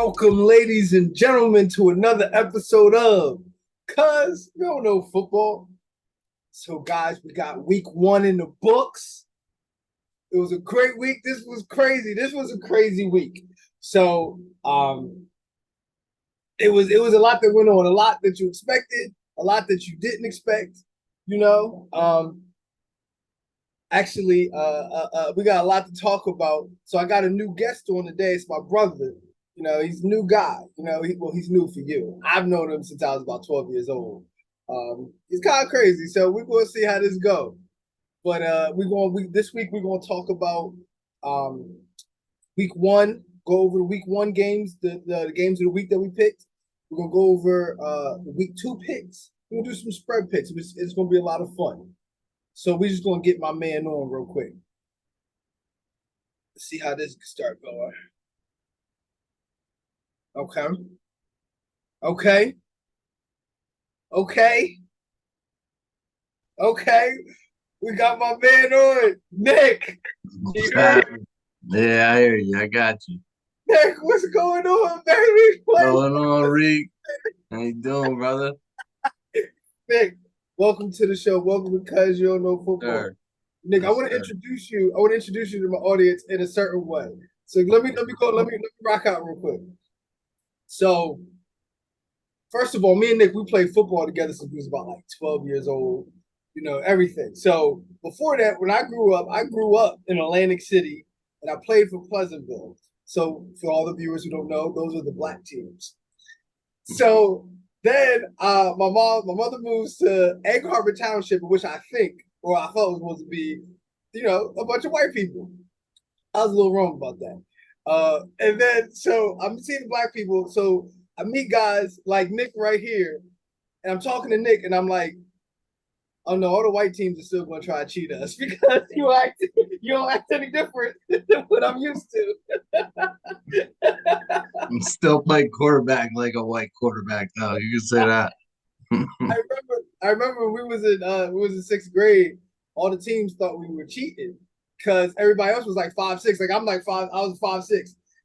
Welcome, ladies and gentlemen, to another episode of Cuz You Don't Know Football. So, guys, we got week one in the books. It was a great week. This was crazy. This was a crazy week. So, it was a lot that went on, a lot that you expected, a lot that you didn't expect. You know, we got a lot to talk about. So I got a new guest on today. It's my brother. He's a new guy. He's new for you. I've known him since I was about 12 years old. He's kind of crazy. So we're gonna see how this goes. But this week we're gonna talk about um, week one. Go over the week one games, the games of the week that we picked. We're gonna go over the week two picks. We're gonna do some spread picks. It's gonna be a lot of fun. So we're just gonna get my man on real quick. Let's see how this can start going. Okay. Okay. Okay. Okay. We got my man on. Nick. You heard? Yeah, I hear you. I got you. Nick, what's going on, baby? Going on, Reek? How you doing, brother? Nick, welcome to the show. Welcome because you don't know football. Sir. Nick, I Yes, want to sir. introduce you. I want to introduce you to my audience in a certain way. So let me rock out real quick. So first of all, me and Nick, we played football together since we was about like 12 years old, everything. So before that, when I grew up in Atlantic City and I played for Pleasantville. So for all the viewers who don't know, those are the black teams. So then my mother moves to Egg Harbor Township, which I think, or I thought was supposed to be, a bunch of white people. I was a little wrong about that. And then so I'm seeing black people. So I meet guys like Nick right here, and I'm talking to Nick, and I'm like, "Oh no, all the white teams are still going to try to cheat us because you don't act any different than what I'm used to." I'm still playing quarterback like a white quarterback, though. You can say that. I remember we was in sixth grade. All the teams thought we were cheating because everybody else was like 5'6". Like I'm like five. I was 5'6".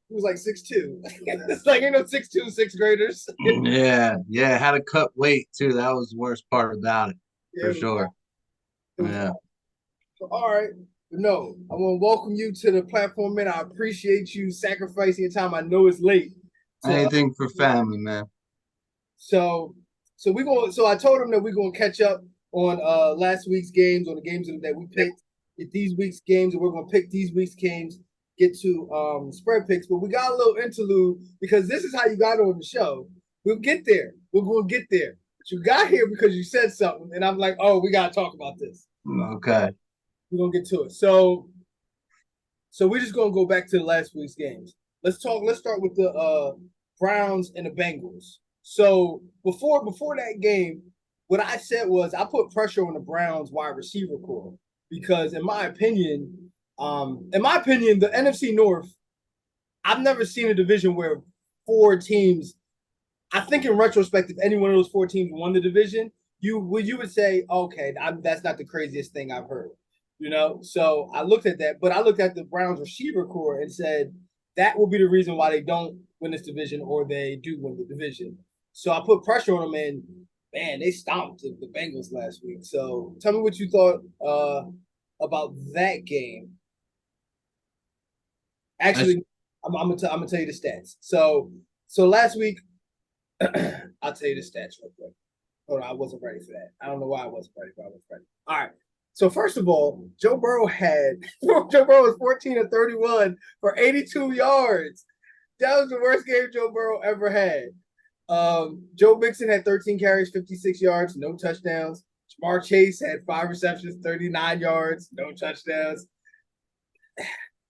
He was like 6'2". It's like 6'2" sixth graders. Yeah, yeah. Had to cut weight too. That was the worst part about it, Yeah, for it was sure. awful. It was Yeah. awful. So, all right. But no, I want to welcome you to the platform, man. I appreciate you sacrificing your time. I know it's late. To Anything for family, man. so so we going so I told him that we're gonna catch up on last week's games, on the games that we picked. Get these week's games, and we're gonna pick these week's games. Get to spread picks, but we got a little interlude because this is how you got on the show. We'll get there. We're gonna get there. But you got here because you said something, and I'm like, oh, we gotta talk about this. Okay. We're gonna get to it. So we're just gonna go back to the last week's games. Let's talk. Let's start with the Browns and the Bengals. So before that game, what I said was I put pressure on the Browns wide receiver core because in my opinion, the NFC North, I've never seen a division where four teams. I think in retrospect, if any one of those four teams won the division, you would say, okay, that's not the craziest thing I've heard. So I looked at that, but I looked at the Browns receiver core and said that will be the reason why they don't win this division or they do win the division. So I put pressure on them, and man, they stomped the Bengals last week. So tell me what you thought about that game. That's, Actually, I'm gonna tell you the stats. So last week, I'll tell you the stats real quick. Oh, no, I wasn't ready for that. I don't know why I wasn't ready, but I was ready. All right. So first of all, Joe Burrow was 14 of 31 for 82 yards. That was the worst game Joe Burrow ever had. Joe Mixon had 13 carries, 56 yards, no touchdowns. Ja'Marr Chase had 5 receptions, 39 yards, no touchdowns.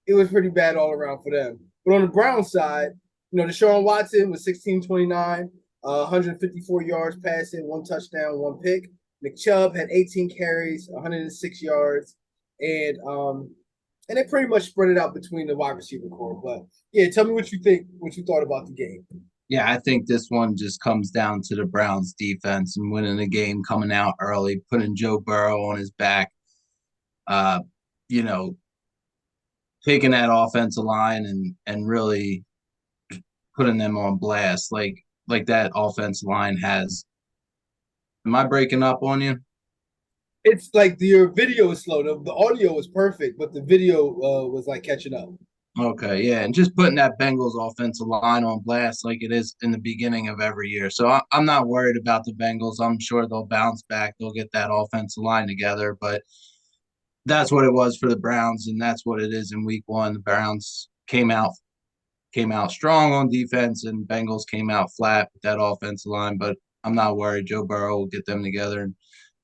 It was pretty bad all around for them. But on the Brown side, Deshaun Watson was 16-29, 154 yards passing, one touchdown, one pick. Nick Chubb had 18 carries, 106 yards, and they pretty much spread it out between the wide receiver core. But yeah, tell me what you thought about the game. yeah, I think this one just comes down to the Browns defense and winning the game, coming out early, putting Joe Burrow on his back. Uh, you know, taking that offensive line and really putting them on blast like that offensive line has. Am I breaking up on you? It's like your video is slow. The audio was perfect, but the video was like catching up. Okay, yeah, and just putting that Bengals offensive line on blast like it is in the beginning of every year. So I'm not worried about the Bengals. I'm sure they'll bounce back. They'll get that offensive line together, but that's what it was for the Browns, and that's what it is in Week 1. The Browns came out strong on defense, and Bengals came out flat with that offensive line. But I'm not worried. Joe Burrow will get them together, and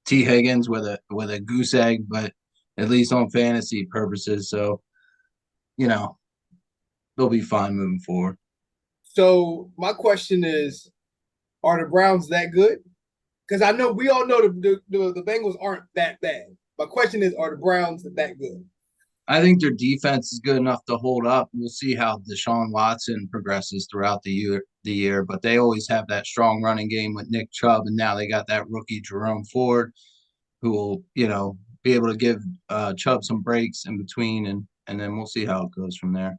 T Higgins with a goose egg, but at least on fantasy purposes. So they'll be fine moving forward. So my question is, are the Browns that good? Because I know we all know the Bengals aren't that bad. My question is, are the Browns that good? I think their defense is good enough to hold up. We'll see how Deshaun Watson progresses throughout the year, but they always have that strong running game with Nick Chubb, and now they got that rookie Jerome Ford, who will be able to give Chubb some breaks in between, and then we'll see how it goes from there.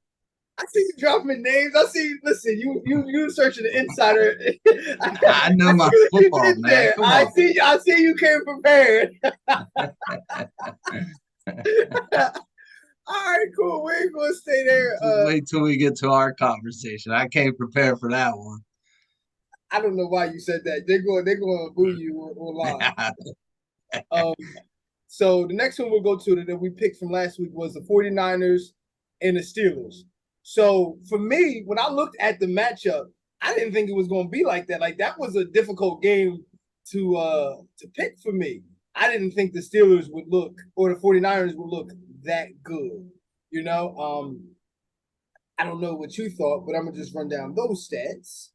I see you dropping names. I see. Listen, you searching the insider. I know I my see what you football, did man. there. Come on. I see you came prepared. All right, cool. We ain't gonna stay there. Just wait till we get to our conversation. I can't prepare for that one. I don't know why you said that. They're going to boo you online. Um, so the next one we'll go to that we picked from last week was the 49ers and the Steelers. So for me, when I looked at the matchup, I didn't think it was going to be like that. Like that was a difficult game to pick for me. I didn't think the Steelers would look or the 49ers would look that good. You know, I don't know what you thought, but I'm gonna just run down those stats.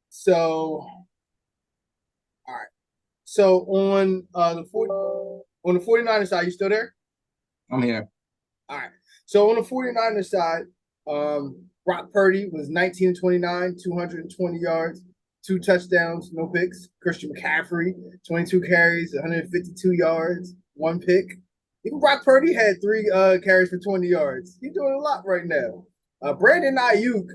So, all right. So on the 49ers side, you still there? I'm here. All right. So on the 49ers side, Brock Purdy was 19-29, 220 yards, 2 touchdowns, no picks. Christian McCaffrey, 22 carries, 152 yards, 1 pick. Even Brock Purdy had 3 carries for 20 yards. He's doing a lot right now. Brandon Ayuk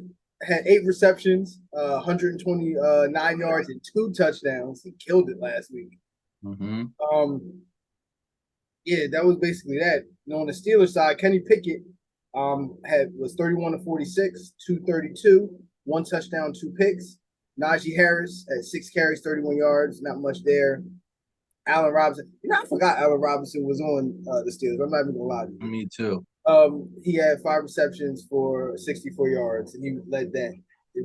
had 8 receptions, 129 yards, and 2 touchdowns. He killed it last week. Mm-hmm. Yeah, that was basically that. On the Steelers side, Kenny Pickett was 31-46, 232, 1 touchdown, 2 picks. Najee Harris had 6 carries, 31 yards, not much there. Allen Robinson, I forgot Allen Robinson was on the Steelers. I'm not even gonna lie to you. Me too. He had 5 receptions for 64 yards, and he led that. It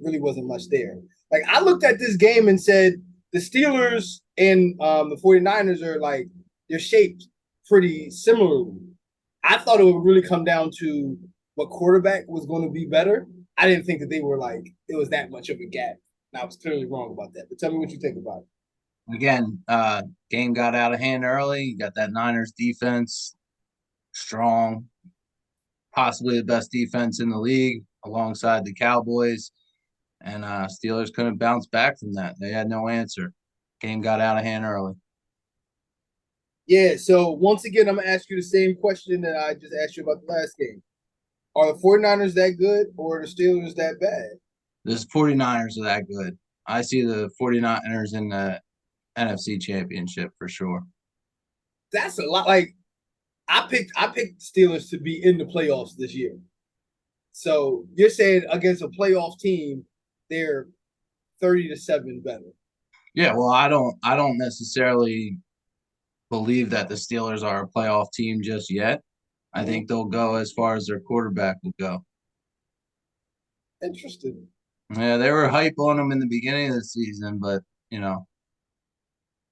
really wasn't much there. Like I looked at this game and said the Steelers and the 49ers are like they're shaped pretty similarly. I thought it would really come down to what quarterback was going to be better. I didn't think that they were like it was that much of a gap. And I was clearly wrong about that. But tell me what you think about it. Again, game got out of hand early. You got that Niners defense, strong, possibly the best defense in the league, alongside the Cowboys. And Steelers couldn't bounce back from that. They had no answer. Game got out of hand early. Yeah, so once again, I'm going to ask you the same question that I just asked you about the last game. Are the 49ers that good or are the Steelers that bad? The 49ers are that good. I see the 49ers in the NFC Championship for sure. That's a lot. Like I picked Steelers to be in the playoffs this year. So you're saying against a playoff team, they're 30-7 better. Yeah, well, I don't necessarily believe that the Steelers are a playoff team just yet. I think they'll go as far as their quarterback will go. Interesting. Yeah, they were hype on him in the beginning of the season, but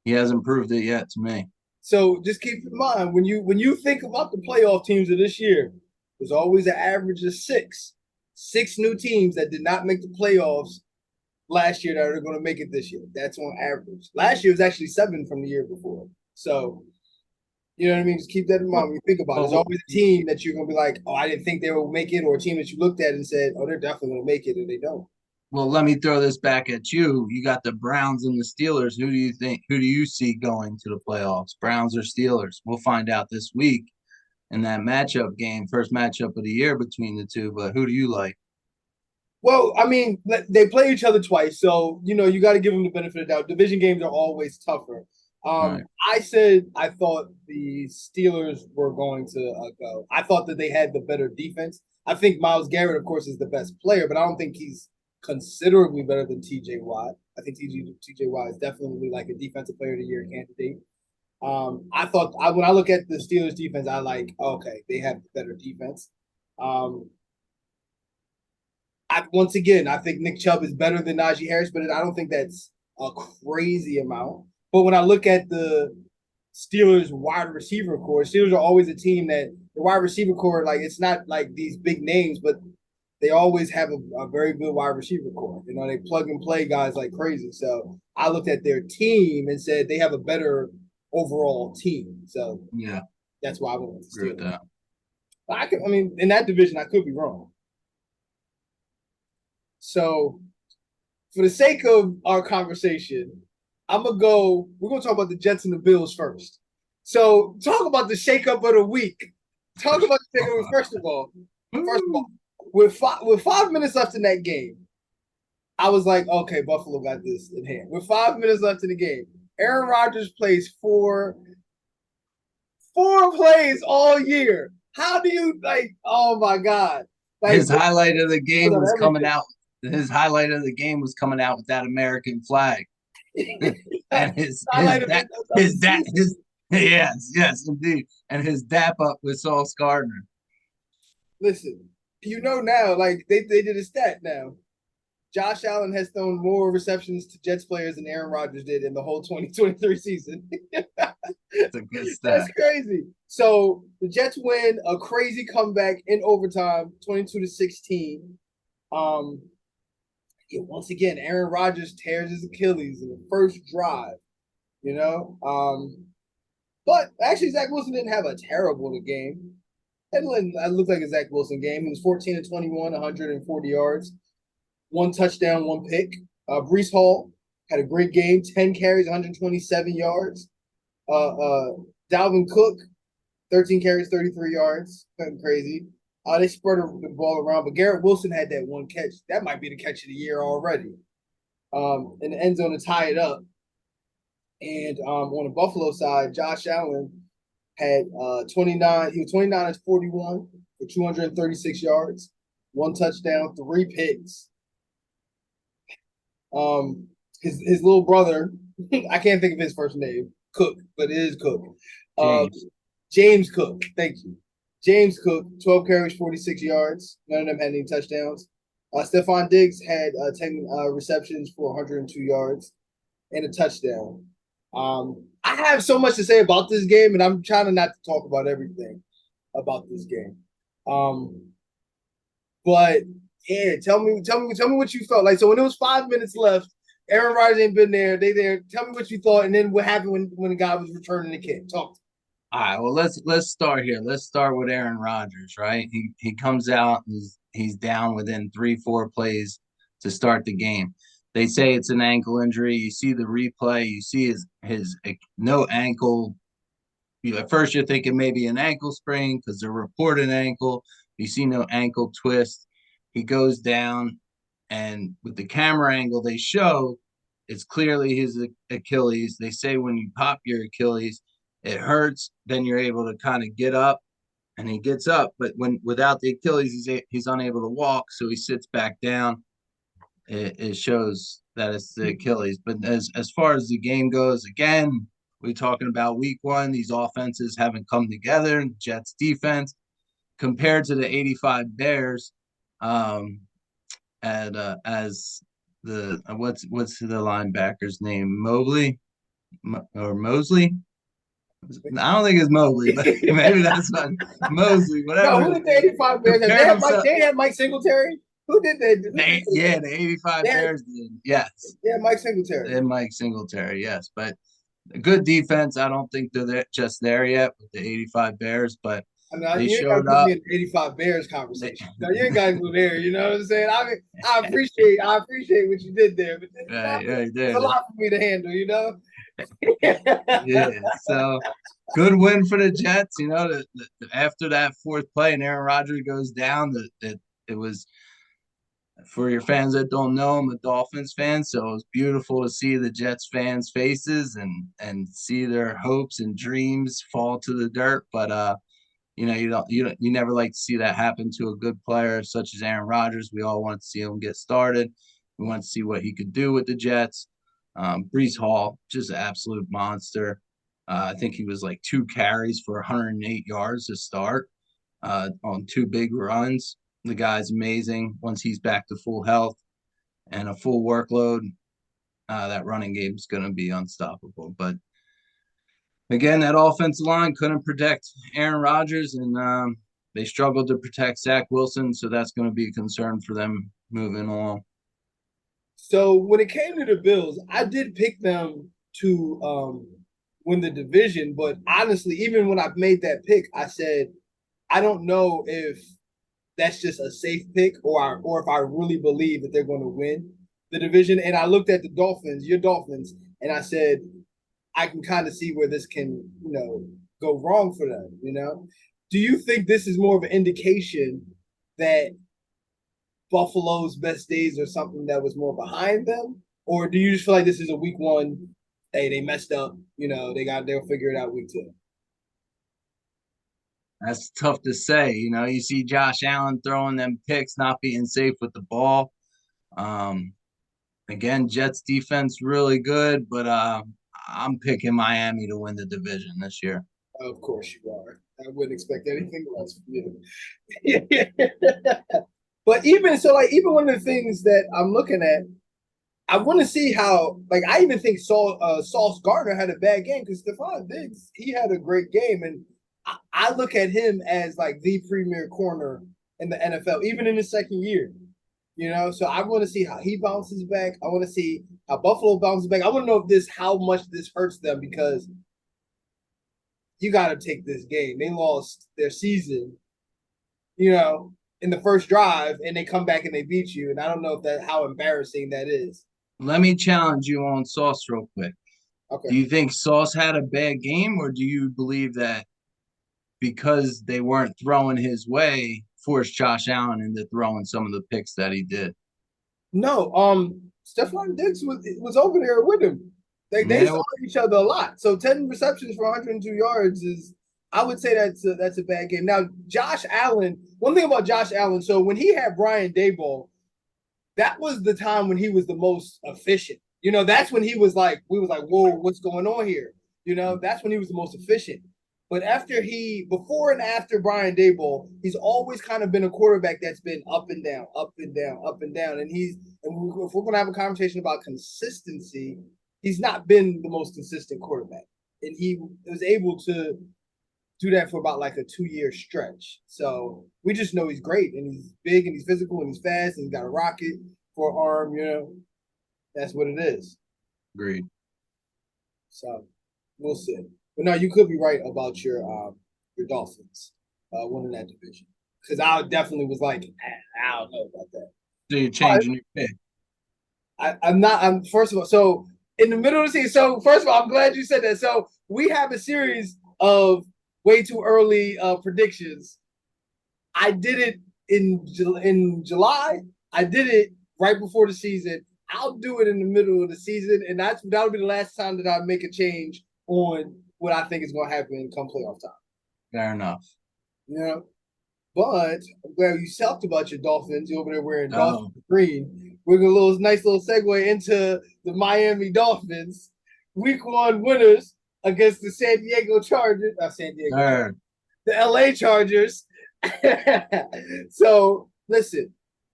he hasn't proved it yet to me. So just keep in mind when you think about the playoff teams of this year, there's always an average of 6 new teams that did not make the playoffs last year that are going to make it this year. That's on average. Last year was actually 7 from the year before. So, you know what I mean? Just keep that in mind when you think about it. There's always a team that you're going to be like, oh, I didn't think they would make it, or a team that you looked at and said, oh, they're definitely going to make it, and they don't. Well, let me throw this back at you. You got the Browns and the Steelers. Who do you see going to the playoffs? Browns or Steelers? We'll find out this week. in that matchup game, first matchup of the year between the two. But who do you like? Well, I mean, they play each other twice, so you got to give them the benefit of the doubt. Division games are always tougher. Right. I said I thought the Steelers were going to go. I thought that they had the better defense. I think Myles Garrett, of course, is the best player, but I don't think he's considerably better than T.J. Watt. I think T.J. Watt is definitely like a defensive player of the year candidate. I thought when I look at the Steelers defense, I like okay, they have better defense. Um, once again, I think Nick Chubb is better than Najee Harris, but I don't think that's a crazy amount. But when I look at the Steelers wide receiver core, Steelers are always a team that the wide receiver core, like it's not like these big names, but they always have a very good wide receiver core. They plug and play guys like crazy. So I looked at their team and said they have a better overall team. So Yeah, that's why I went with the agree with Steelers. that. But I mean, in that division, I could be wrong. So for the sake of our conversation, we're gonna talk about the Jets and the Bills first. So talk about the shakeup of the week. Talk about the shakeup. First of all, with 5 minutes left in that game, I was like, okay, Buffalo got this in hand. With 5 minutes left in the game, Aaron Rodgers plays four plays all year. How do you like? Oh my god! Like His highlight of the game was coming everything. out. His highlight of the game was coming out with that American flag, and Highlight of the his dad season. his yes indeed, and his dap up with Sauce Gardner. Listen, now, like they did a stat now. Josh Allen has thrown more receptions to Jets players than Aaron Rodgers did in the whole 2023 season. It's a good That's stat. crazy. So the Jets win a crazy comeback in overtime, 22-16. Um, yeah, once again, Aaron Rodgers tears his Achilles in the first drive. You know, but actually Zach Wilson didn't have a terrible game. It looked like a Zach Wilson game. He was 14-21, 140 yards, one touchdown, one pick. Brees Hall had a great game, 10 carries, 127 yards. Dalvin Cook, 13 carries, 33 yards. Nothing crazy. They spread the ball around, but Garrett Wilson had that one catch. That might be the catch of the year already. In the end zone to tie it up. And on the Buffalo side, Josh Allen had 29. He was 29-41 for 236 yards, one touchdown, three picks. His little brother, I can't think of his first name, Cook, but it is Cook. James Cook, thank you. James Cook, 12 carries, 46 yards. None of them had any touchdowns. Stephon Diggs had 10 receptions for 102 yards and a touchdown. I have so much to say about this game, and I'm trying not to talk about everything about this game. But yeah, tell me what you felt like. So when it was 5 minutes left, Aaron Rodgers ain't been there. They there. Tell me what you thought, and then what happened when the guy was returning the kick. Talk. All right, well let's start here. Let's start with Aaron Rodgers, right? He comes out, he's down within 3-4 plays to start the game. They say it's an ankle injury. You see the replay, you see his no ankle. At first you're thinking maybe an ankle sprain because they're reporting ankle. You see no ankle twist. He goes down, and with the camera angle they show, it's clearly his Achilles. They say when you pop your Achilles, it hurts. Then you're able to kind of get up, and he gets up. But without the Achilles, he's unable to walk, so he sits back down. It shows that it's the Achilles. But as far as the game goes, again, we're talking about week one. These offenses haven't come together. Jets defense compared to the 85 Bears, as the what's the linebacker's name? Mobley or Mosley? I don't think it's Mobley, but maybe that's what Mosley, No, whatever. who did the 85 Bears have? They had Mike Singletary. Who did that? Yeah, the 85 Bears did. Yes. Yeah, Mike Singletary. And Mike Singletary, yes. But a good defense. I don't think they're just there yet with the 85 Bears, but I mean, they you ain't got to showed put up. me in the 85 Bears conversation. No, you ain't got to go there. You know what I'm saying? I mean, I appreciate what you did there, but Right it's a lot for me to handle. Yeah, so good win for the Jets. You know, after that fourth play and Aaron Rodgers goes down, it was for your fans that don't know, I'm a Dolphins fan, so it was beautiful to see the Jets fans' faces and see their hopes and dreams fall to the dirt. But you know, you never like to see that happen to a good player such as Aaron Rodgers. We all want to see him get started. We want to see what he could do with the Jets. Brees Hall, just an absolute monster. I think he was like 2 carries for 108 yards to start on 2 big runs. The guy's amazing. Once he's back to full health and a full workload, that running game is going to be unstoppable. But again, that offensive line couldn't protect Aaron Rodgers, and they struggled to protect Zach Wilson. So that's going to be a concern for them moving along. So when it came to the Bills, I did pick them to win the division, but honestly, even when I made that pick, I said I don't know if that's just a safe pick or if I really believe that they're going to win the division. And I looked at the Dolphins, your Dolphins, and I said I can kind of see where this can, go wrong for them. Do you think this is more of an indication that Buffalo's best days are something that was more behind them, or do you just feel like this is a week one? Hey, they messed up. They'll figure it out week two. That's tough to say. You know, you see Josh Allen throwing them picks, not being safe with the ball. Um, Again, Jets defense really good, but I'm picking Miami to win the division this year. Of course you are. I wouldn't expect anything less from you. But even so, like even one of the things that I'm looking at, I want to see how. Like I even think Sauce Gardner had a bad game because Stephon Diggs he had a great game, and I look at him as like the premier corner in the NFL, even in his second year. So I want to see how he bounces back. I want to see how Buffalo bounces back. I want to know if how much this hurts them because you got to take this game. They lost their season, in the first drive, and they come back and they beat you. And I don't know if how embarrassing that is. Let me challenge you on Sauce real quick. Do Okay. you think Sauce had a bad game, or do you believe that because they weren't throwing his way, forced Josh Allen into throwing some of the picks that he did? No, Stephon Diggs was over there with him. They Yeah, saw each other a lot. So 10 receptions for 102 yards is I would say that's a bad game. Now, Josh Allen, one thing about Josh Allen, so when he had Brian Daboll, that was the time when he was the most efficient. That's when we was like, whoa, what's going on here? That's when he was the most efficient. But before and after Brian Daboll, he's always kind of been a quarterback that's been up and down, up and down, up and down. And if we're going to have a conversation about consistency, he's not been the most consistent quarterback. And he was able to do that for about like a 2-year stretch. So we just know he's great and he's big and he's physical and he's fast and he's got a rocket for an arm. That's what it is. agreed. So we'll see. But no, you could be right about your Dolphins winning that division. Because I definitely was like, I don't know about that. So you're changing your pick. I'm not. I'm first of all. So in the middle of the season. So first of all, I'm glad you said that. So we have a series of way too early predictions. I did it in July. I did it right before the season. I'll do it in the middle of the season, and that'll be the last time that I make a change on what I think is going to happen come playoff time. Fair enough. But I'm glad you talked about your Dolphins. You're over there wearing Dolphin Oh, green. We're going to nice little segue into the Miami Dolphins. Week 1 winners against the San Diego Chargers. San Diego Chargers. The LA Chargers. So listen,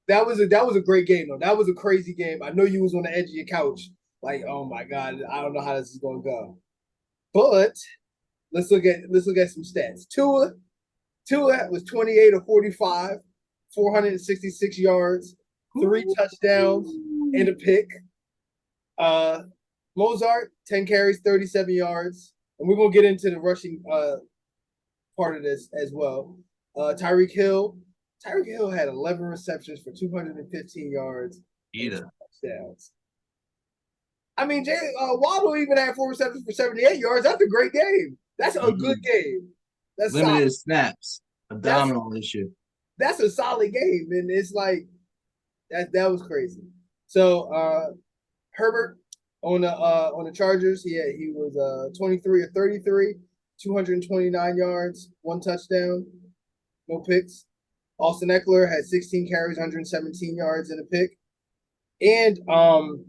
that was a great game though. That was a crazy game. I know you was on the edge of your couch, like, oh my god, I don't know how this is gonna go. But let's look at some stats. Tua was 28 of 45, 466 yards, 3 touchdowns, and a pick. Mozart, 10 carries, 37 yards. And we're gonna get into the rushing part of this as well. Tyreek Hill had 11 receptions for 215 yards, Eat it. touchdowns. I mean, Waddle even had 4 receptions for 78 yards. That's a great game. That's a good Mhm. game. That's solid. Limited snaps, That's abdominal issue. that's a solid game, and it's like that was crazy. So Herbert on the Chargers, he was 23 or 33, 229 yards, 1 touchdown, no picks. Austin Eckler had 16 carries, 117 yards and a pick. And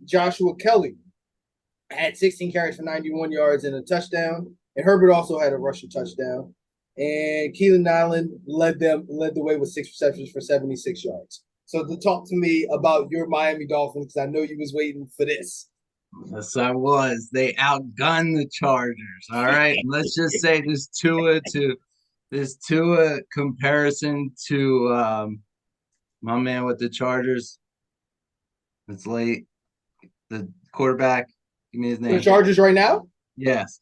Joshua Kelly had 16 carries for 91 yards and a touchdown. And Herbert also had a rushing touchdown. And Keelan Allen led the way with 6 receptions for 76 yards. So to talk to me about your Miami Dolphins, because I know you was waiting for this. Yes, I was. They outgunned the Chargers. All right. Let's just say this Tua comparison to my man with the Chargers. It's late. The quarterback. Give me his The name. Chargers right now? Yes.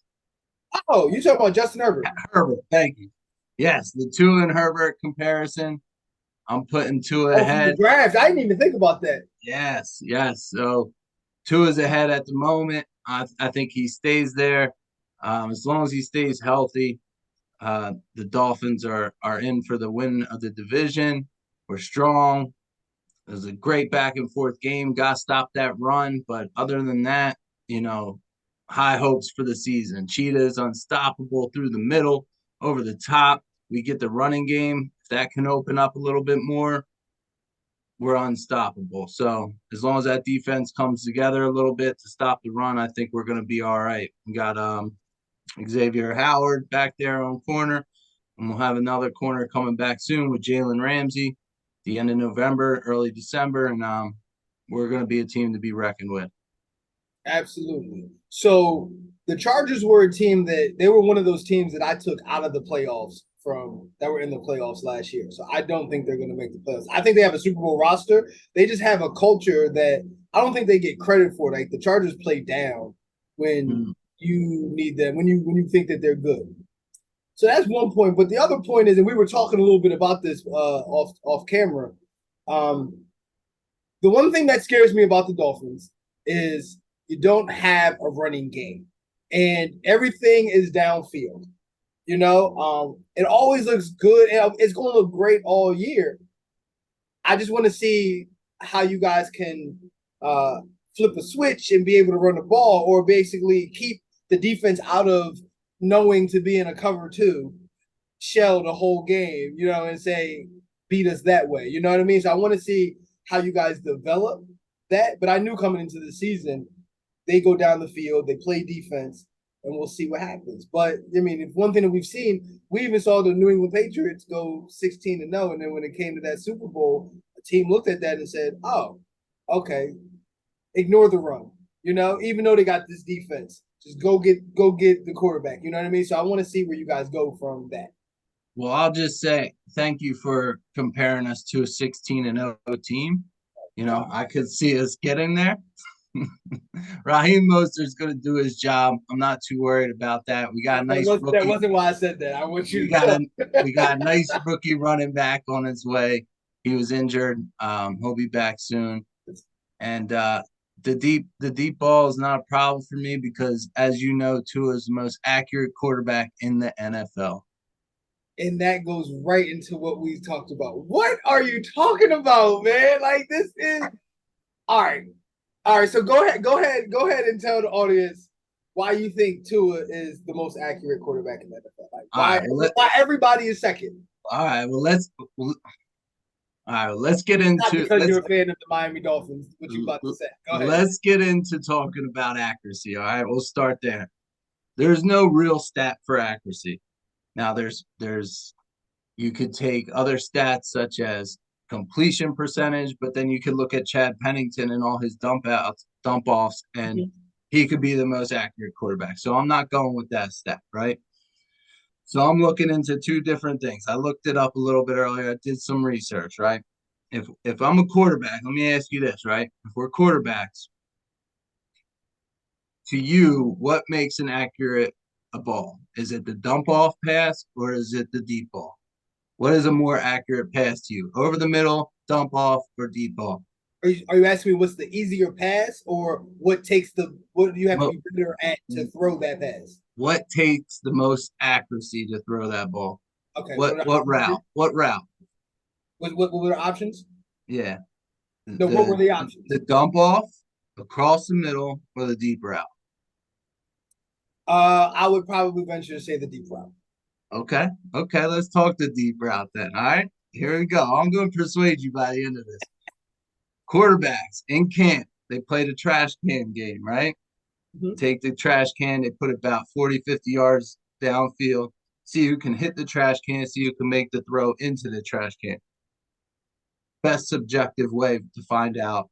Oh, you talking about Justin Herbert? Herbert. Thank you. Yes, the Tua and Herbert comparison. I'm putting Tua Oh, from the ahead. draft. I didn't even think about that. Yes, yes. So Tua's ahead at the moment. I think he stays there. As long as he stays healthy, the Dolphins are in for the win of the division. We're strong. It was a great back and forth game. Got stopped that run, but other than that, you know, high hopes for the season. Cheetah's unstoppable through the middle, over the top. We get the running game. If that can open up a little bit more, we're unstoppable. So as long as that defense comes together a little bit to stop the run, I think we're going to be all right. We got Xavier Howard back there on corner, and we'll have another corner coming back soon with Jalen Ramsey, the end of November, early December, and we're going to be a team to be reckoned with. Absolutely. So the Chargers were a team that they were one of those teams that I took out of the playoffs from that were in the playoffs last year. So I don't think they're going to make the playoffs. I think they have a Super Bowl roster. They just have a culture that I don't think they get credit for. Like the Chargers play down when you need them, when you think that they're good. So that's one point. But the other point is, and we were talking a little bit about this off camera. The one thing that scares me about the Dolphins is you don't have a running game, and everything is downfield. It always looks good, and it's going to look great all year. I just want to see how you guys can flip a switch and be able to run the ball, or basically keep the defense out of knowing to be in a cover two shell the whole game, and say beat us that way. You know what I mean? So I want to see how you guys develop that. But I knew coming into the season, they go down the field, they play defense, and we'll see what happens. But I mean, if one thing that we've seen, we even saw the New England Patriots go 16-0, and then when it came to that Super Bowl, a team looked at that and said, "Oh, okay, ignore the run." Even though they got this defense, just go get the quarterback. You know what I mean? So I want to see where you guys go from that. Well, I'll just say thank you for comparing us to a 16-0 team. I could see us getting there. Raheem Mostert's going to do his job. I'm not too worried about that. We got a nice rookie. That wasn't why I said that. I want you we to got we got a nice rookie running back on his way. He was injured. He'll be back soon. And the deep ball is not a problem for me because, as you know, Tua is the most accurate quarterback in the NFL. And that goes right into what we talked about. What are you talking about, man? Like this is all right. All right, so go ahead and tell the audience why you think Tua is the most accurate quarterback in the NFL. Like why everybody is second. All right, well let's get into not because you're a fan of the Miami Dolphins. What you about to say? Go ahead. Let's get into talking about accuracy. All right, we'll start there. There's no real stat for accuracy. Now there's you could take other stats such as completion percentage, but then you could look at Chad Pennington and all his dump offs, and he could be the most accurate quarterback. So I'm not going with that stat, right? So I'm looking into two different things. I looked it up a little bit earlier. I did some research, right? If I'm a quarterback, let me ask you this, right? If we're quarterbacks, to you, what makes an accurate a ball? Is it the dump off pass or is it the deep ball? What is a more accurate pass to you? Over the middle, dump off, or deep ball? Are you asking me what's the easier pass, or what do you have to What be better at to throw that pass? what takes the most accuracy to throw that ball? Okay, What route? What route? what were the options? Yeah. No, what were the options? The dump off, across the middle, or the deep route. I would probably venture to say the deep route. Okay. Okay, let's talk the deep route then. All right. Here we go. I'm going to persuade you by the end of this. Quarterbacks in camp, they play the trash can game, right? Mhm. Take the trash can, they put it about 40, 50 yards downfield, see who can hit the trash can, see who can make the throw into the trash can. Best subjective way to find out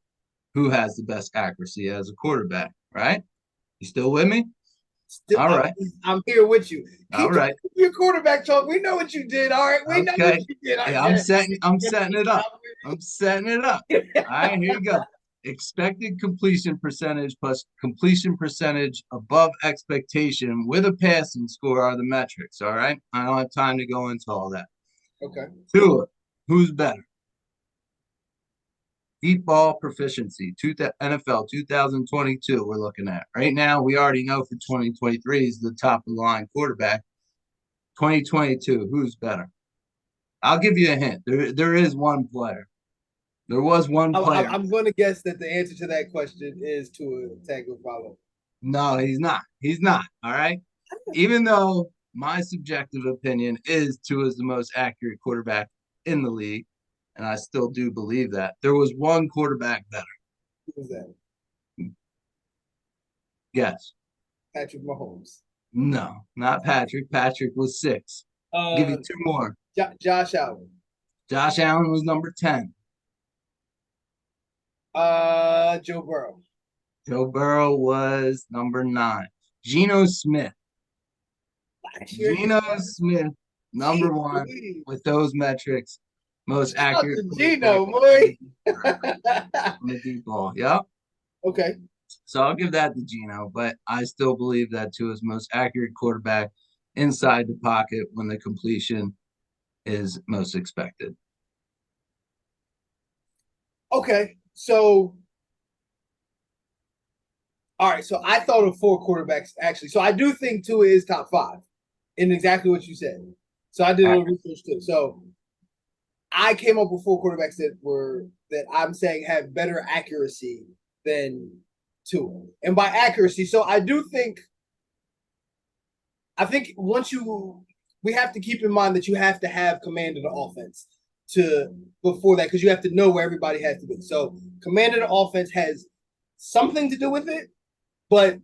who has the best accuracy as a quarterback, right? You still with me? Still, All right. I'm here with you. All Keep right. your quarterback talk. We know what you did. All right, we know what Okay. you did. Yeah, I'm setting it up. I'm setting it up. All right, here you go. Expected completion percentage plus completion percentage above expectation with a passing score are the metrics. All right. I don't have time to go into all that. Okay. Tua, who's better? Deep ball proficiency, NFL 2022, we're looking at. Right now, we already know for 2023 is the top of the line quarterback. 2022, who's better? I'll give you a hint. There is one player. There was one player. I'm going to guess that the answer to that question is Tua Tagovailoa. No, he's not. He's not. All right. Even though my subjective opinion is Tua is the most accurate quarterback in the league, and I still do believe that there was one quarterback better. Who was that? Yes. Patrick Mahomes. No, not Patrick. Patrick was 6. Give you 2 more. Josh Allen. Josh Allen was number 10. Joe Burrow. Joe Burrow was number 9. Geno Smith. Geno Smith, number 1 with those metrics. Most accurate Geno, boy. on the deep ball. Yep. Okay. So I'll give that to Geno, but I still believe that Tua is most accurate quarterback inside the pocket when the completion is most expected. Okay. So, all right. So I thought of 4 quarterbacks actually. So I do think Tua is top 5 in exactly what you said. So I did a little research too. So I came up with 4 quarterbacks that I'm saying have better accuracy than Tua. And by accuracy, so I think we have to keep in mind that you have to have command of the offense to before that, because you have to know where everybody has to be. So command of the offense has something to do with it, but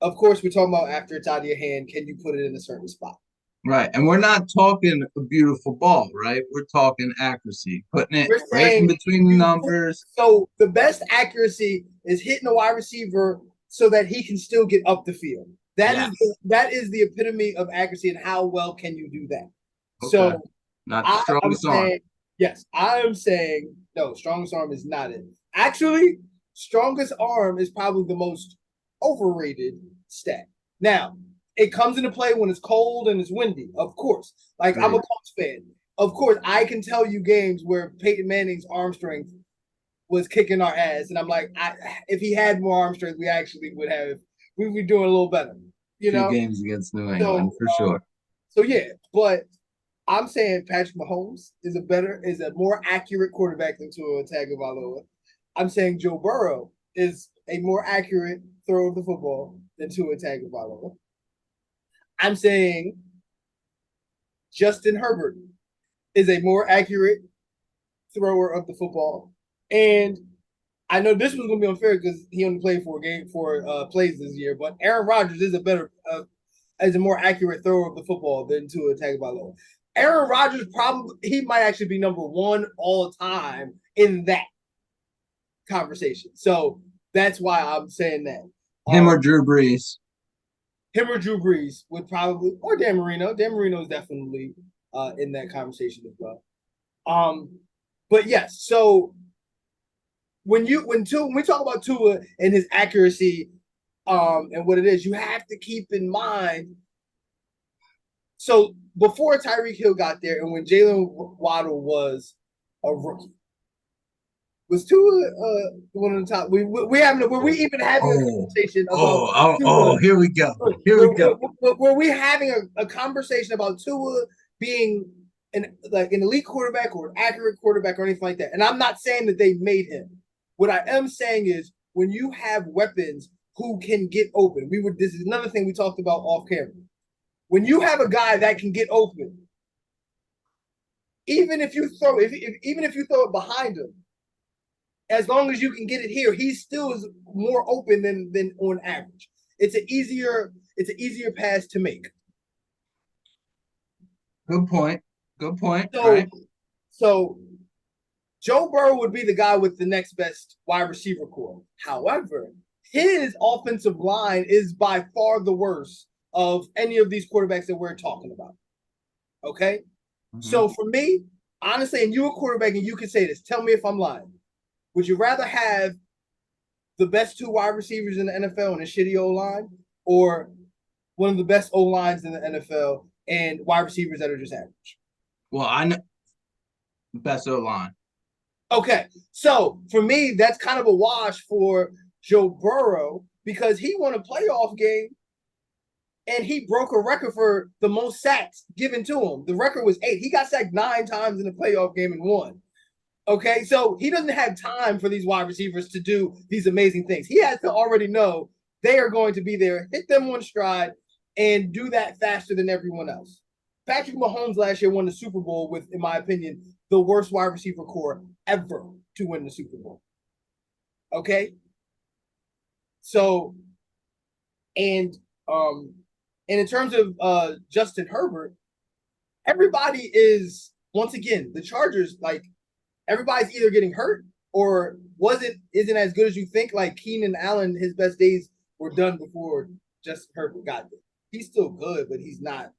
of course we're talking about after it's out of your hand, can you put it in a certain spot? Right. And we're not talking a beautiful ball, right? We're talking accuracy, putting it right in between the numbers. So the best accuracy is hitting a wide receiver so that he can still get up the field. That is the epitome of accuracy, and how well can you do that? Okay. So not the strongest arm. Yes, I am saying no, strongest arm is not it. Actually, strongest arm is probably the most overrated stat. Now, it comes into play when it's cold and it's windy, of course. Like, I'm a Colts fan. Of course, I can tell you games where Peyton Manning's arm strength was kicking our ass. And I'm like, if he had more arm strength, we'd be doing a little better. You know? Games against New England, for sure. So, yeah, but I'm saying Patrick Mahomes is a more accurate quarterback than Tua Tagovailoa. I'm saying Joe Burrow is a more accurate thrower of the football than Tua Tagovailoa. I'm saying Justin Herbert is a more accurate thrower of the football. And I know this was going to be unfair because he only played 4 plays this year, but Aaron Rodgers is a more accurate thrower of the football than Tua Tagovailoa. Aaron Rodgers he might actually be number 1 all time in that conversation. So that's why I'm saying that. Him or Drew Brees. Him or Drew Brees would probably, or Dan Marino. Dan Marino is definitely in that conversation as well. But yes, so when we talk about Tua and his accuracy, and what it is, you have to keep in mind. So before Tyreek Hill got there, and when Jalen Waddle was a rookie, Was Tua one of the top? We having were we even having a conversation about Tua? Here we go. Here we go. Were we having a conversation about Tua being an elite quarterback or an accurate quarterback or anything like that? And I'm not saying that they made him. What I am saying is when you have weapons who can get open, this is another thing we talked about off camera. When you have a guy that can get open, even if you throw it behind him, as long as you can get it here, he still is more open than on average. It's an easier pass to make. Good point. So Joe Burrow would be the guy with the next best wide receiver core. However, his offensive line is by far the worst of any of these quarterbacks that we're talking about. Okay? Mm-hmm. So for me, honestly, and you're a quarterback and you can say this, tell me if I'm lying. Would you rather have the best 2 wide receivers in the NFL and a shitty O-line, or one of the best O-lines in the NFL and wide receivers that are just average? Well, I know best O-line. Okay, so for me, that's kind of a wash for Joe Burrow because he won a playoff game and he broke a record for the most sacks given to him. The record was 8. He got sacked 9 times in a playoff game and won. Okay, so he doesn't have time for these wide receivers to do these amazing things. He has to already know they are going to be there, hit them on stride, and do that faster than everyone else. Patrick Mahomes last year won the Super Bowl with, in my opinion, the worst wide receiver core ever to win the Super Bowl. Okay? So, and in terms of Justin Herbert, everybody is, once again, the Chargers, like, everybody's either getting hurt or isn't as good as you think. Like Keenan Allen, his best days were done before Justin Herbert got there. He's still good, but he's not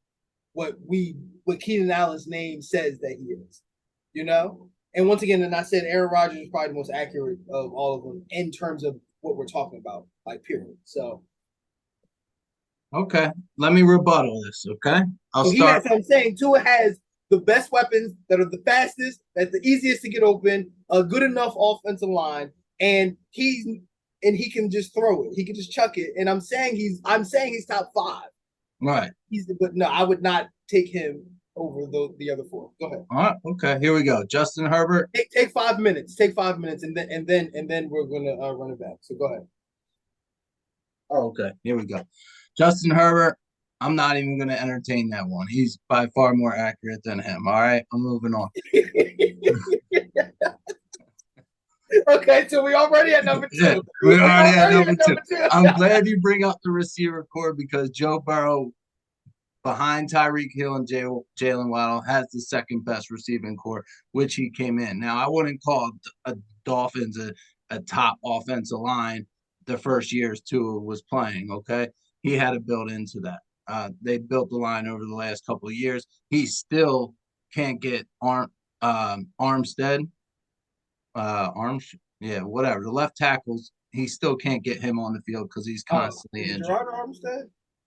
what Keenan Allen's name says that he is, you know? And once again, and I said Aaron Rodgers is probably the most accurate of all of them in terms of what we're talking about, like period. So okay, let me rebuttal this, okay? I'll start. So I'm saying Tua has the best weapons that are the fastest, that's the easiest to get open, a good enough offensive line, and he can just throw it. He can just chuck it. And I'm saying he's top 5. Right. But no, I would not take him over the other 4. Go ahead. All right. Okay. Here we go. Justin Herbert. Take 5 minutes. Take 5 minutes, and then we're gonna run it back. So go ahead. Oh, okay. Here we go. Justin Herbert. I'm not even going to entertain that one. He's by far more accurate than him. All right, I'm moving on. Okay, so we already at number 2. Yeah, we already at number two. I'm glad you bring up the receiver core because Joe Burrow, behind Tyreek Hill and Jalen Waddle, has the second best receiving core, which he came in. Now, I wouldn't call a Dolphins a top offensive line the first years Tua was playing, okay? He had to build into that. They built the line over the last couple of years. He still can't get Armstead. Whatever. The left tackles, he still can't get him on the field because he's constantly injured. Gerard Armstead?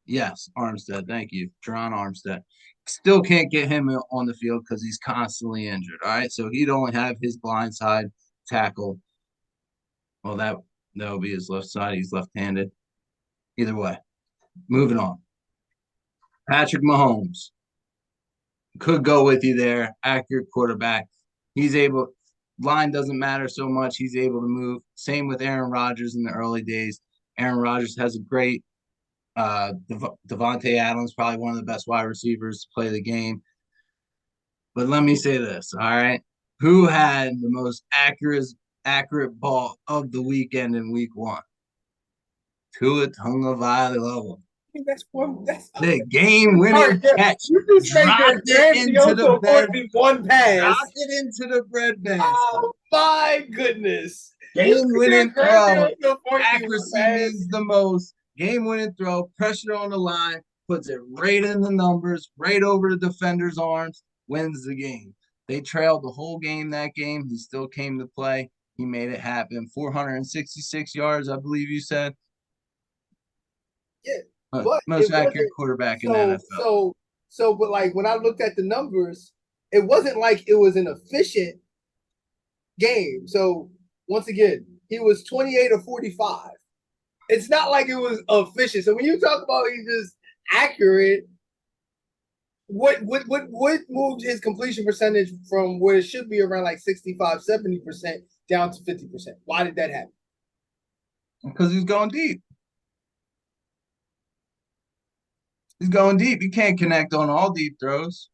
Yes, Armstead. Thank you. Teron Armstead. Still can't get him on the field because he's constantly injured. All right. So he'd only have his blind side tackle. Well, that would be his left side. He's left-handed. Either way. Moving on. Patrick Mahomes could go with you there. Accurate quarterback. He's able, line doesn't matter so much. He's able to move. Same with Aaron Rodgers in the early days. Aaron Rodgers has a great Devontae Adams, probably one of the best wide receivers to play the game. But let me say this, all right? Who had the most accurate ball of the weekend in week 1? Tua Tagovailoa. That's the game-winning catch. You just dropped it into the bread. One pass. Dropped it into the bread basket. Oh my goodness! Game-winning throw. Accuracy means the most. Game-winning throw. Pressure on the line. Puts it right in the numbers. Right over the defender's arms. Wins the game. They trailed the whole game that game. He still came to play. He made it happen. 466 yards, I believe you said. Yeah. Most accurate quarterback in the NFL. But like when I looked at the numbers, it wasn't like it was an efficient game. So Once again, he was 28 or 45. It's not like it was efficient. So when you talk about he's just accurate, what moved his completion percentage from where it should be around like 65, 70% down to 50%? Why did that happen? Because he's going deep. He's going deep. You can't connect on all deep throws.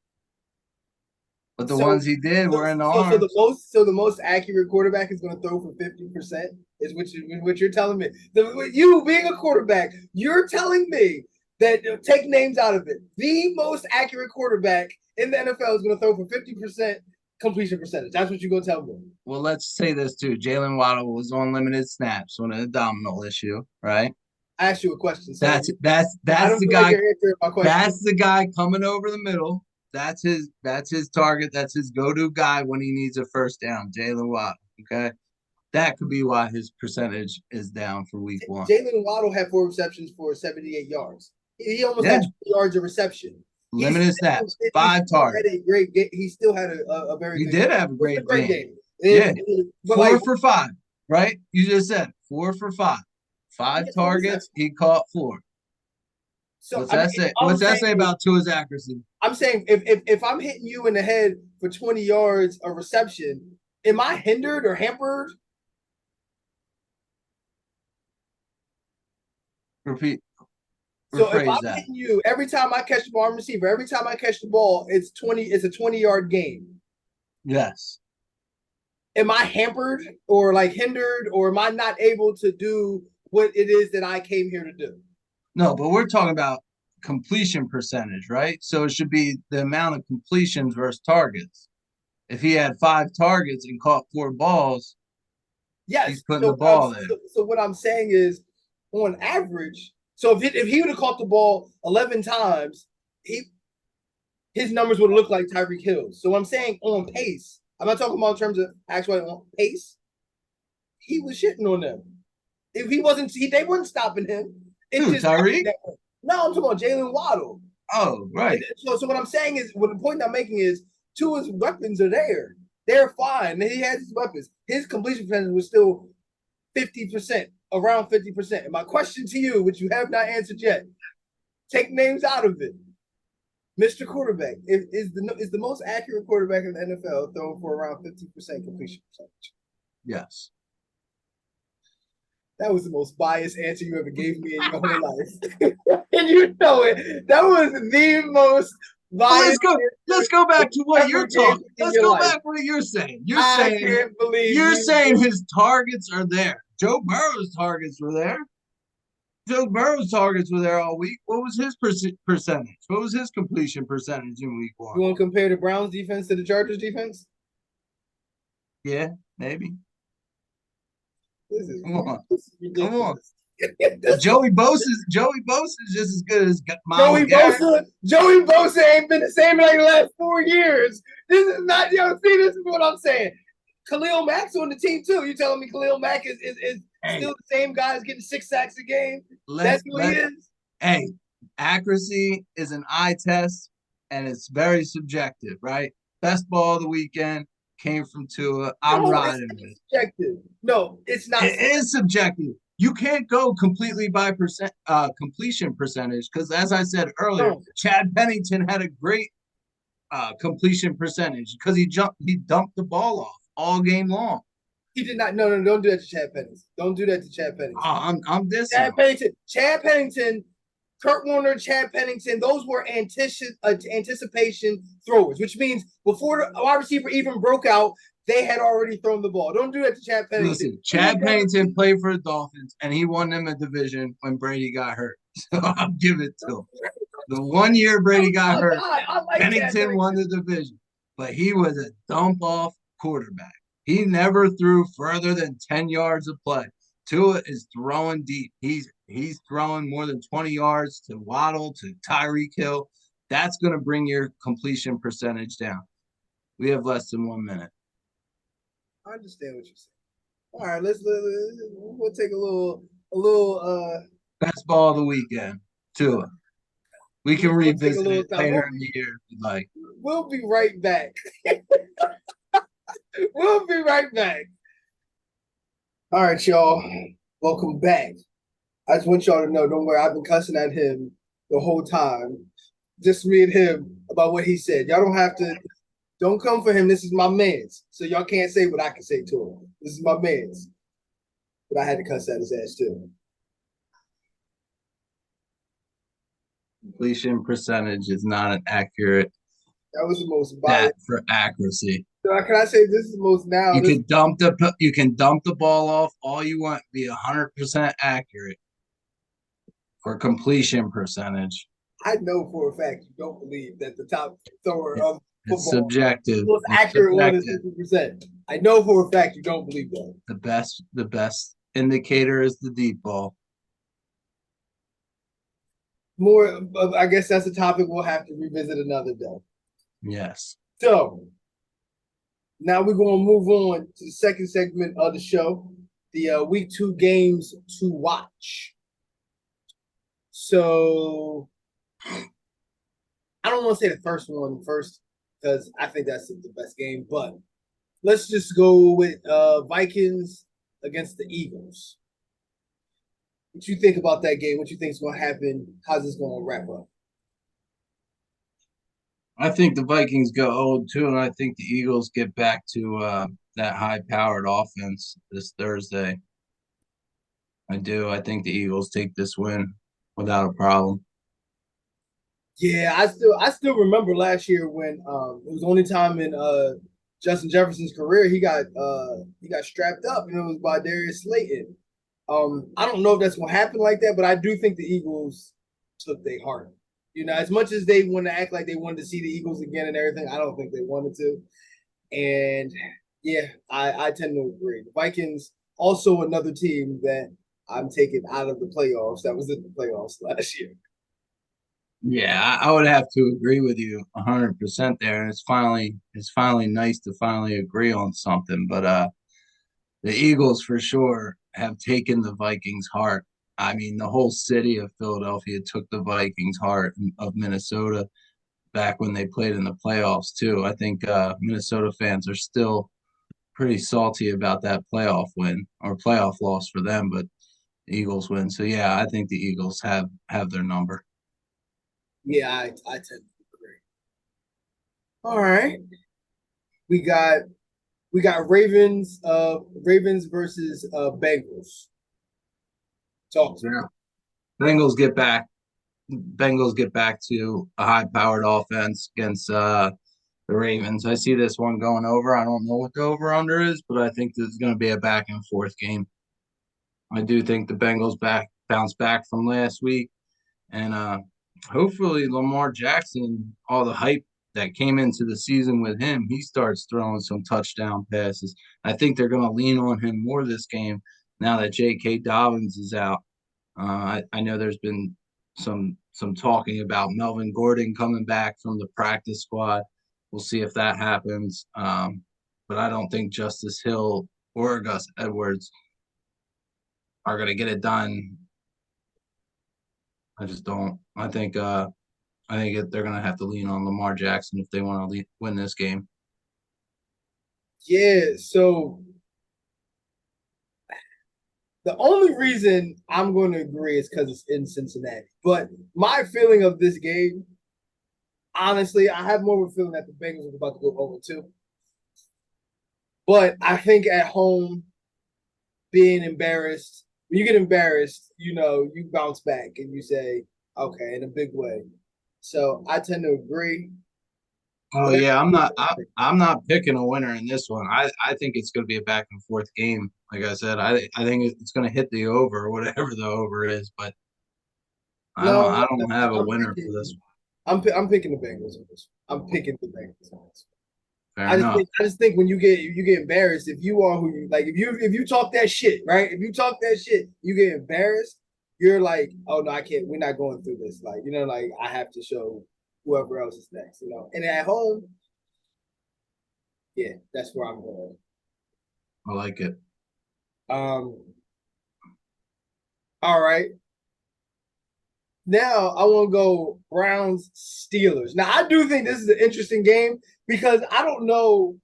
But the ones he did were in the arms. So the most accurate quarterback is going to throw for 50%. Is what you're telling me. You being a quarterback, you're telling me that take names out of it. The most accurate quarterback in the NFL is going to throw for 50% completion percentage. That's what you're going to tell me. Well, let's say this too. Jalen Waddle was on limited snaps on an abdominal issue, right? I asked you a question. So that's the guy. Like that's the guy coming over the middle. That's his target. That's his go-to guy when he needs a first down. Jalen Waddle. Okay, that could be why his percentage is down for week one. Jalen Waddle had 4 receptions for 78 yards. He almost had 2 yards of reception. Limited snaps, 5 targets. Had a great game. He still had a very. He did have a great game. Yeah, 4 for 5. Right? You just said 4 for 5. 5 targets. He caught 4. So what's that say? What's that say about Tua's accuracy? I'm saying if I'm hitting you in the head for 20 yards of reception, am I hindered or hampered? Repeat. So if I'm hitting you every time I catch the ball, I'm receiver. Every time I catch the ball, it's a 20-yard game. Yes. Am I hampered or like hindered, or am I not able to do what it is that I came here to do? No, but we're talking about completion percentage, right? So it should be the amount of completions versus targets. If he had 5 targets and caught 4 balls, yes, he's putting the ball there. So what I'm saying is, on average, so if he would have caught the ball 11 times, his numbers would look like Tyreek Hill. So I'm saying on pace. I'm not talking about in terms of actually on pace. He was shitting on them. If he wasn't, they weren't stopping him. Tyreek? No, I'm talking about Jalen Waddle. Oh, right. So what I'm saying is, what the point I'm making is, Tua's weapons are there. They're fine. He has his weapons. His completion percentage was still 50%, around 50%. And my question to you, which you have not answered yet, take names out of it. Mr. Quarterback is the most accurate quarterback in the NFL, throwing for around 50% completion percentage. Yes. That was the most biased answer you ever gave me in your whole life. And you know it. That was the most biased. Let's go back to what you're talking. Let's go back to what you're saying. You're saying his targets are there. Joe Burrow's targets were there. Joe Burrow's targets were there all week. What was his percentage? What was his completion percentage in week 1? You want to compare the Browns defense to the Chargers defense? Yeah, maybe. Come on. Joey Bosa is just as good as Myles Garrett. Joey Bosa ain't been the same in like the last 4 years. This is not, this is what I'm saying. Khalil Mack's on the team too. You telling me Khalil Mack is still the same guy is getting 6 sacks a game? That's who he is? Hey, accuracy is an eye test, and it's very subjective, right? Best ball of the weekend came from Tua. I'm riding with subjective. No, it's not. It is subjective. You can't go completely by completion percentage because, as I said earlier, Chad Pennington had a great completion percentage because he dumped the ball off all game long. He did not. No, don't do that to Chad Pennington. Don't do that to Chad Pennington. I'm dissing. Chad Pennington, Kurt Warner, Chad Pennington, those were anticipation throwers, which means before the wide receiver even broke out, they had already thrown the ball. Don't do that to Chad Pennington. Listen, Chad Pennington played for the Dolphins, and he won them a division when Brady got hurt. So I'll give it to him. The 1 year Brady got hurt, Pennington won the division. But he was a dump-off quarterback. He never threw further than 10 yards of play. Tua is throwing deep. He's throwing more than 20 yards to Waddle, to Tyreek Hill. That's going to bring your completion percentage down. We have less than 1 minute. I understand what you're saying. All right, we'll take a little best ball of the weekend, Tua. We can revisit it later in the year if you'd like. We'll be right back. We'll be right back. All right, y'all. Welcome back. I just want y'all to know, don't worry, I've been cussing at him the whole time. Just me and him about what he said. Y'all don't have to, don't come for him. This is my man's. So y'all can't say what I can say to him. This is my man's. But I had to cuss at his ass too. Completion percentage is not an accurate That was the most stat biased. for accuracy. So can I say this is the most now? You can dump the ball off all you want, be 100% accurate for completion percentage. I know for a fact you don't believe that the top thrower of It's football, subjective. the most It's accurate one is subjective. 50%. I know for a fact you don't believe that. The best indicator is the deep ball. More, I guess that's a topic we'll have to revisit another day. Yes. So now we're going to move on to the second segment of the show, the week 2 games to watch. So I don't want to say the first one first because I think that's the best game, but let's just go with Vikings against the Eagles. What you think about that game? What you think is going to happen? How's this going to wrap up? I think the Vikings go 0-2, and I think the Eagles get back to that high-powered offense this Thursday. I do. I think the Eagles take this win without a problem. Yeah, I still remember last year when it was the only time in Justin Jefferson's career he got strapped up, and it was by Darius Slayton. I don't know if that's gonna happen like that, but I do think the Eagles took their heart. You know, as much as they want to act like they wanted to see the Eagles again and everything, I don't think they wanted to. And yeah, I tend to agree. The Vikings also another team that I'm taking out of the playoffs. That was in the playoffs last year. Yeah, I would have to agree with you 100% there. And it's finally nice to finally agree on something. But the Eagles for sure have taken the Vikings' heart. I mean, the whole city of Philadelphia took the Vikings' heart of Minnesota back when they played in the playoffs too. I think Minnesota fans are still pretty salty about that playoff win or playoff loss for them, but the Eagles win. So yeah, I think the Eagles have their number. Yeah, I tend to agree. All right. We got we got Ravens versus Bengals. Talk to me. Yeah. Bengals get back. Bengals get back to a high-powered offense against the Ravens. I see this one going over. I don't know what the over/under is, but I think this is going to be a back and forth game. I do think the Bengals bounce back from last week, and hopefully Lamar Jackson, all the hype that came into the season with him, he starts throwing some touchdown passes. I think they're going to lean on him more this game now that J.K. Dobbins is out. I know there's been some talking about Melvin Gordon coming back from the practice squad. We'll see if that happens. But I don't think Justice Hill or Gus Edwards are going to get it done. I just don't. I think they're going to have to lean on Lamar Jackson if they want to win this game. Yeah, so the only reason I'm going to agree is because it's in Cincinnati. But my feeling of this game, honestly, I have more of a feeling that the Bengals are about to go over 2. But I think at home, being embarrassed, when you get embarrassed, you know, you bounce back and you say, okay, in a big way. So I tend to agree. Oh But yeah, I'm not picking a winner in this one. I think it's going to be a back and forth game. Like I said, I think it's going to hit the over, whatever the over is. But I don't no, I don't have a I'm winner for this picking. one. I'm picking the Bengals on this. I'm picking the Bengals on this. Fair enough. I just think when you get embarrassed, if you are who you like, if you talk that shit, right? If you talk that shit, you get embarrassed. You're like, oh no, I can't. We're not going through this. Like, you know, like I have to show whoever else is next. You know, and at home, yeah, that's where I'm going. I like it. Um, all right. Now I want to go Browns Steelers. Now I do think this is an interesting game because I don't know.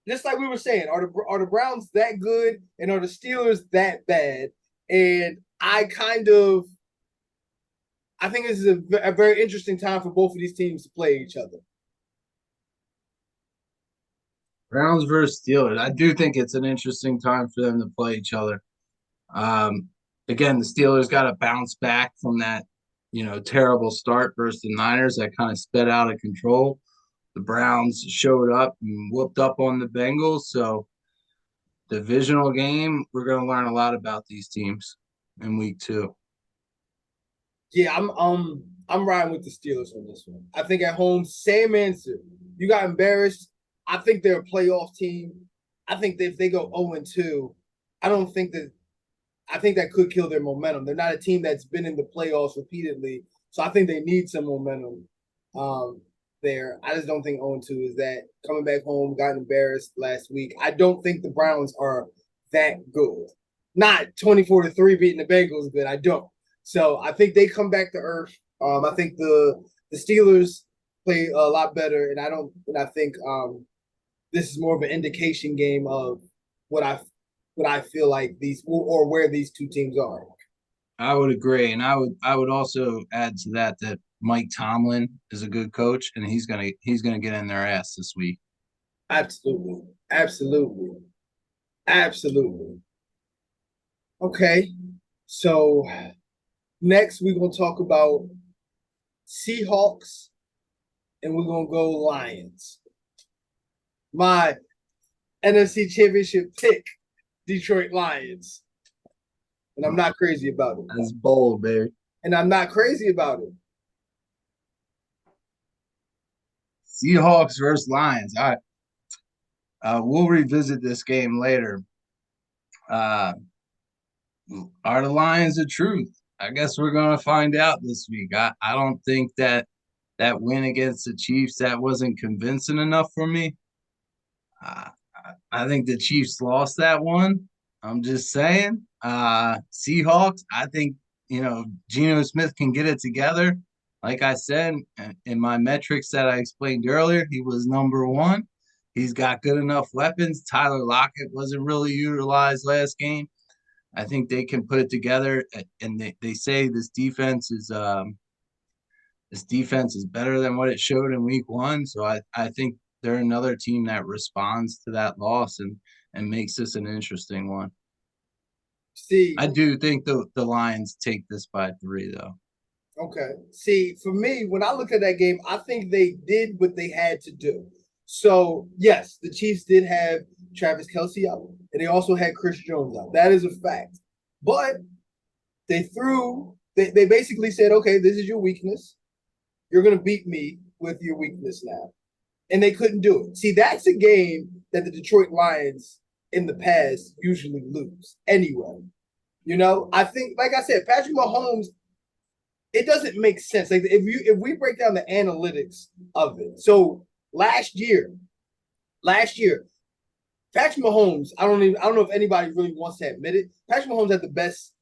just like we were saying, are the Browns that good and are the Steelers that bad? And I think this is a very interesting time for both of these teams to play each other. Browns versus Steelers. I do think it's an interesting time for them to play each other. Um, Again, the Steelers got to bounce back from that, terrible start versus the Niners that kind of sped out of control. The Browns showed up and whooped up on the Bengals. So, divisional game, we're going to learn a lot about these teams in week 2. Yeah, I'm riding with the Steelers on this one. I think at home, same answer. You got embarrassed. I think they're a playoff team. I think that if they go 0-2, I don't think that I think that could kill their momentum. They're not a team that's been in the playoffs repeatedly, so I think they need some momentum there. I just don't think 0-2 is that. Coming back home, got embarrassed last week. I don't think the Browns are that good. Not 24-3 beating the Bengals, but I don't. So I think they come back to earth. I think the Steelers play a lot better, and I think this is more of an indication game of what I feel like these or where these two teams are. I would agree, and I would also add to that Mike Tomlin is a good coach, and he's gonna get in their ass this week. Absolutely, absolutely, absolutely. Okay, so next we're gonna talk about Seahawks, and we're gonna go Lions. My NFC Championship pick, Detroit Lions. And I'm not crazy about it. That's bold, baby. And I'm not crazy about it. Seahawks versus Lions. All right. We'll revisit this game later. Are the Lions the truth? I guess we're going to find out this week. I don't think that win against the Chiefs, that wasn't convincing enough for me. I think the Chiefs lost that one. I'm just saying. Seahawks, I think, Geno Smith can get it together. Like I said, in my metrics that I explained earlier, he was number 1. He's got good enough weapons. Tyler Lockett wasn't really utilized last game. I think they can put it together, and they say this defense is better than what it showed in week 1. So I think they're another team that responds to that loss and makes this an interesting one. See, I do think the Lions take this by 3, though. Okay. See, for me, when I look at that game, I think they did what they had to do. So, yes, the Chiefs did have Travis Kelce out, and they also had Chris Jones out. That is a fact. But they basically said, okay, this is your weakness. You're going to beat me with your weakness now. And they couldn't do it. See, that's a game that the Detroit Lions in the past usually lose anyway. I think, like I said, Patrick Mahomes, it doesn't make sense. Like if we break down the analytics of it. So last year, Patrick Mahomes, I don't know if anybody really wants to admit it. Patrick Mahomes had the best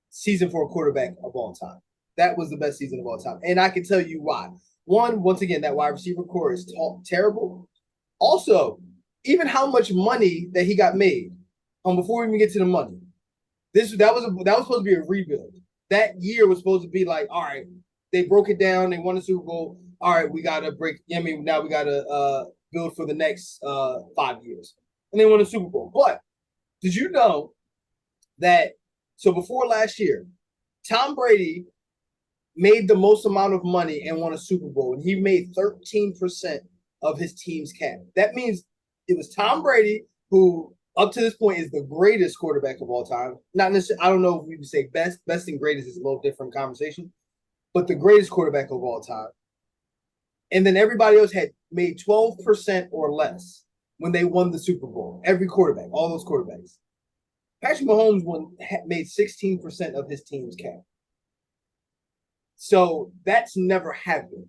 season for a quarterback of all time. That was the best season of all time. And I can tell you why. One, once again, that wide receiver core is terrible. Also, even how much money that he got made. Before we even get to the money, that was supposed to be a rebuild. That year was supposed to be like, all right, they broke it down, they won the Super Bowl. All right, we gotta now we gotta build for the next 5 years, and they won the Super Bowl. But did you know that? So before last year, Tom Brady made the most amount of money and won a Super Bowl, and he made 13% of his team's cap. That means it was Tom Brady who, up to this point, is the greatest quarterback of all time. Not necessarily, I don't know if we would say best. Best and greatest is a little different conversation, but the greatest quarterback of all time. And then everybody else had made 12% or less when they won the Super Bowl. Every quarterback, all those quarterbacks. Patrick Mahomes made 16% of his team's cap. So that's never happened.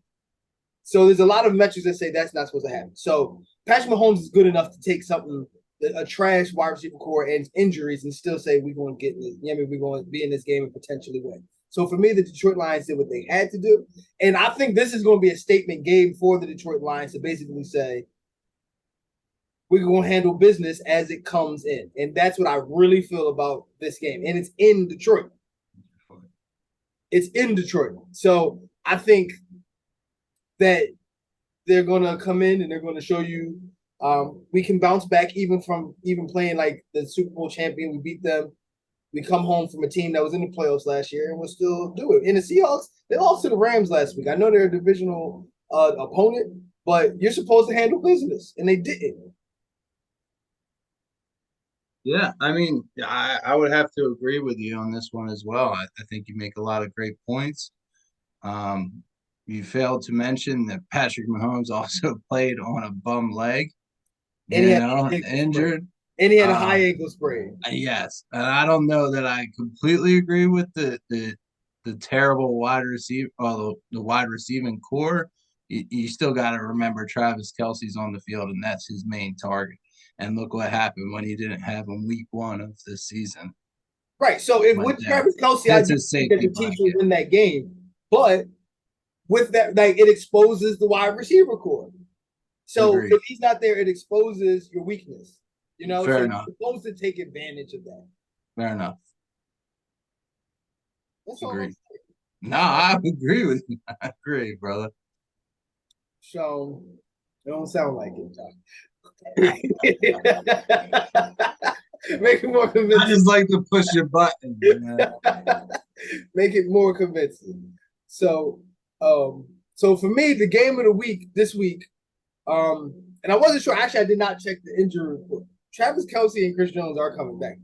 So there's a lot of metrics that say that's not supposed to happen. So Patrick Mahomes is good enough to take something, a trash wide receiver core and injuries, and still say we're going to get this. We're going to be in this game and potentially win. So for me, the Detroit Lions did what they had to do, and I think this is going to be a statement game for the Detroit Lions to basically say we're gonna handle business as it comes in, and that's what I really feel about this game. And it's in Detroit. It's in Detroit, so I think that they're gonna come in and they're gonna show you we can bounce back even from even playing like the Super Bowl champion. We beat them. We come home from a team that was in the playoffs last year and we'll still do it. And the Seahawks, they lost to the Rams last week. I know they're a divisional opponent, but you're supposed to handle business, and they didn't. Yeah, I mean, I would have to agree with you on this one as well. I think you make a lot of great points. Um, you failed to mention that Patrick Mahomes also played on a bum leg, And he had injured. And he had a high ankle sprain. Yes, and I don't know that I completely agree with the terrible wide receiver, the wide receiving core. You still got to remember Travis Kelce's on the field, and that's his main target. And look what happened when he didn't have him week 1 of this season. Right. So if with Travis Kelce, I do think that the Chiefs will win that game. But with that, like it exposes the wide receiver core. So if he's not there, it exposes your weakness. You know, Fair so enough. you're supposed to take advantage of that. Fair enough. That's all. Agree. No, I agree with you. I agree, brother. So it don't sound like it, John. Make it more convincing. I just like to push your button. Make it more convincing. So, so for me, the game of the week this week, and I wasn't sure. Actually, I did not check the injury report. Travis Kelce and Chris Jones are coming back.